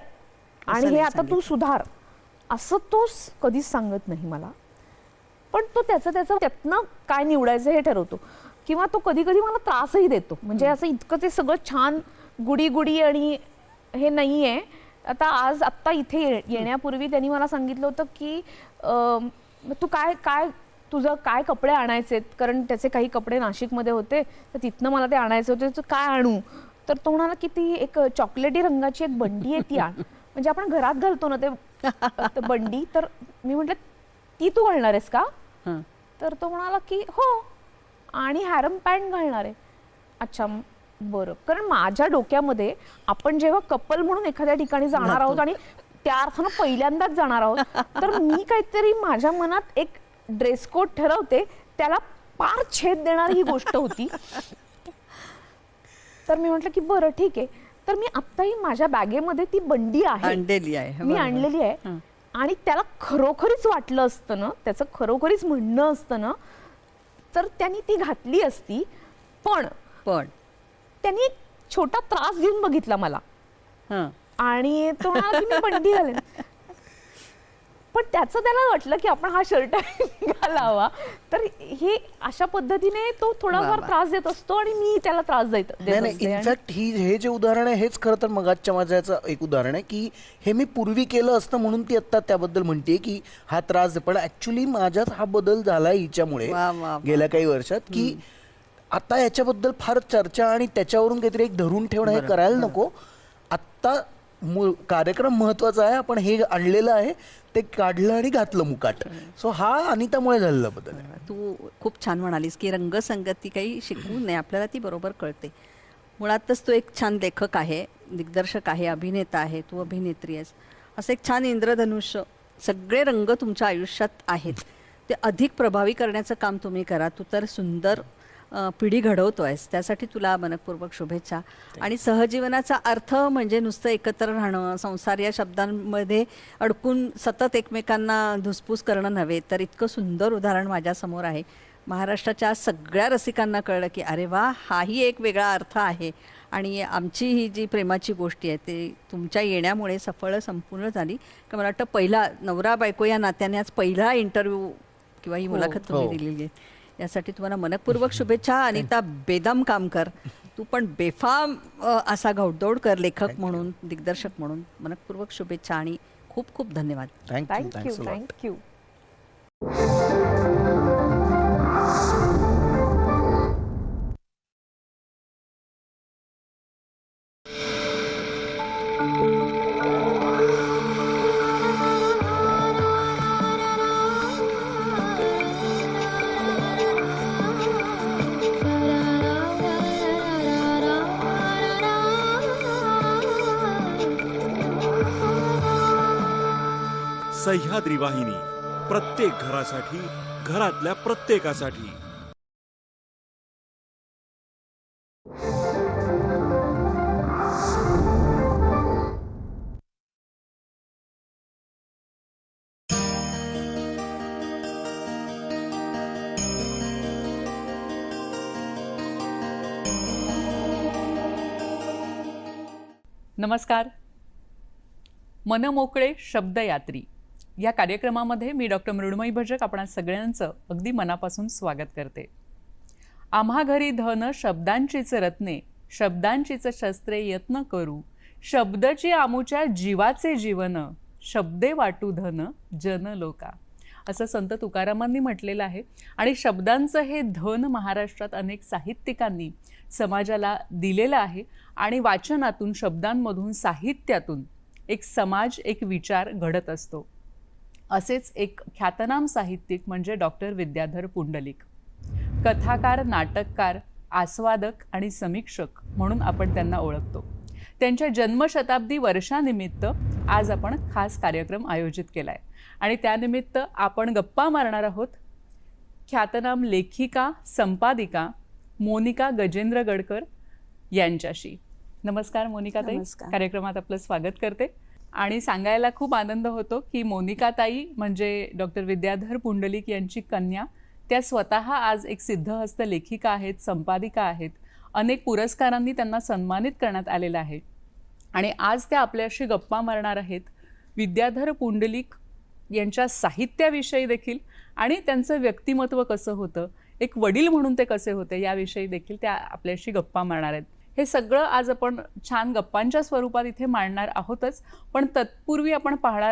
आणि हे आता तू सुधार असं तो कधीच सांगत नाही मला. पण तो त्यातनं काय निवडायचं हे ठरवतो. किंवा तो कधी कधी मला त्रासही देतो. म्हणजे असं इतकं ते सगळं छान गुडी गुडी आणि हे नाही आहे. आत्ता इथे येण्यापूर्वी त्यांनी मला सांगितलं होतं की तू काय तुझं काय कपडे आणायचेत, कारण त्याचे काही कपडे नाशिकमध्ये होते तर तिथनं मला ते आणायचे होते. तर काय आणू, तर तो म्हणाला की ती एक चॉकलेटी रंगाची एक बंडी आहे ती आण. म्हणजे आपण घरात घालतो ना ते बंडी. तर मी म्हटलं ती तू घालणार आहेस का? तर तो म्हणाला की हो, आणि हॅरम पॅन्ट घालणार आहे. अच्छा बरं. कारण माझ्या डोक्यामध्ये आपण जेव्हा कपल म्हणून एखाद्या ठिकाणी जाणार आहोत आणि त्या अर्थानं पहिल्यांदाच जाणार आहोत, तर मी काहीतरी माझ्या मनात एक ड्रेस कोड ठरवते, त्याला पार छेद देणारी ही गोष्ट होती. तर मी म्हटलं की बरं ठीक आहे. तर मी आत्ताही माझ्या बॅगेमध्ये ती बंडी आहे, मी आणलेली आहे. आणि त्याला खरोखरीच वाटलं असतं ना, त्याचं खरोखरीच म्हणणं असतं ना, तर त्यांनी ती घातली असती. पण त्यांनी एक छोटा त्रास देऊन बघितला मला आणि तो म्हणाला की मी बंडी घालेन. पण त्याला वाटलं की आपण हा शर्ट घालावा. तर हे अशा पद्धतीने तो थोडाफार त्रास देत असतो आणि मी त्याला त्रास देत इनफॅक्ट हे जे उदाहरण आहे हेच खरं तर मगाच्या माझ्याचं एक उदाहरण आहे की हे मी पूर्वी केलं असतं म्हणून ती आत्ता त्याबद्दल म्हणते की हा त्रास. पण ऍक्च्युली माझ्यात हा बदल झाला हिच्यामुळे गेल्या काही वर्षात की आता याच्याबद्दल फार चर्चा आणि त्याच्यावरून काहीतरी एक धरून ठेवणं हे करायला नको. आत्ता कार्यक्रम महत्वाचा आहे, आपण हे आणलेलं आहे ते काढलं आणि घातलं मुकाट. सो हा अनितामुळे झालेला बदल. तू खूप छान म्हणालीस की रंगसंगती काही शिकवू नये, आपल्याला ती बरोबर कळते. मुळातच तू एक छान लेखक आहे, दिग्दर्शक आहे, अभिनेता आहे, तू अभिनेत्री आहेस. असं एक छान इंद्रधनुष्य, सगळे रंग तुमच्या आयुष्यात आहेत, ते अधिक प्रभावी करण्याचं काम तुम्ही करा. तू तर सुंदर पिढी घडवतो आहेस, त्यासाठी तुला मनपूर्वक शुभेच्छा. आणि सहजीवनाचा अर्थ म्हणजे नुसतं एकत्र राहणं, संसार या शब्दांमध्ये अडकून सतत एकमेकांना धुसपूस करणं नव्हे, तर इतकं सुंदर उदाहरण माझ्यासमोर आहे. महाराष्ट्राच्या सगळ्या रसिकांना कळलं की अरे वा, हाही एक वेगळा अर्थ आहे. आणि आमची ही जी प्रेमाची गोष्टी आहे ते तुमच्या येण्यामुळे सफळ संपूर्ण झाली. का मला वाटतं पहिला नवरा बायको या नात्याने आज पहिला इंटरव्ह्यू किंवा ही मुलाखत तुम्ही दिलेली आहे, यासाठी तुम्हाला मनपूर्वक शुभेच्छा. अनिता, बेदम काम कर तू, पण बेफाम असा घौडदौड कर लेखक म्हणून, दिग्दर्शक म्हणून. मनपूर्वक शुभेच्छा आणि खूप खूप धन्यवाद. थँक्यू. सह्याद्री वाहिनी, प्रत्येक घरासाठी, घरातल्या प्रत्येकासाठी. नमस्कार. मनमोकळे शब्दयात्री या कार्यक्रमामध्ये मी डॉक्टर मृण्मयी भजक आपणा सगळ्यांचं अगदी मनापासून स्वागत करते. आम्हा घरी धन शब्दांचीच रत्ने, शब्दांचीच शस्त्रे यत्न करू, शब्दची आमुच्या जीवाचे जीवन, शब्दे वाटू धन जन लोका, असं संत तुकारामांनी म्हटलेलं आहे. आणि शब्दांचं हे धन महाराष्ट्रात अनेक साहित्यिकांनी समाजाला दिलेलं आहे. आणि वाचनातून, शब्दांमधून, साहित्यातून एक समाज, एक विचार घडत असतो. असेच एक ख्यातनाम साहित्यिक म्हणजे डॉक्टर विद्याधर पुंडलिक. कथाकार, नाटककार, आस्वादक आणि समीक्षक म्हणून आपण त्यांना ओळखतो. त्यांच्या जन्मशताब्दी वर्षानिमित्त आज आपण खास कार्यक्रम आयोजित केला आहे आणि त्यानिमित्त आपण गप्पा मारणार आहोत ख्यातनाम लेखिका, संपादिका मोनिका गजेंद्र गडकर यांच्याशी. नमस्कार मोनिकाताई, कार्यक्रमात आपलं स्वागत करते. आणि सांगायला खूप आनंद होतो की मोनिकाताई म्हणजे डॉक्टर विद्याधर पुंडलिक यांची कन्या. त्या स्वतः आज एक सिद्धहस्त लेखिका आहेत, संपादिका आहेत. अनेक पुरस्कारांनी त्यांना सन्मानित करण्यात आलेलं आहे आणि आज त्या आपल्याशी गप्पा मारणार आहेत विद्याधर पुंडलिक यांच्या साहित्याविषयी देखील आणि त्यांचं व्यक्तिमत्व कसं होतं, एक वडील म्हणून ते कसे होते याविषयी देखील त्या आपल्याशी गप्पा मारणार आहेत. हे सगळं आज आपण छान गप्पांच्या स्वरूपात इथे मांडणार आहोतच, पण तत्पूर्वी आपण पाहणार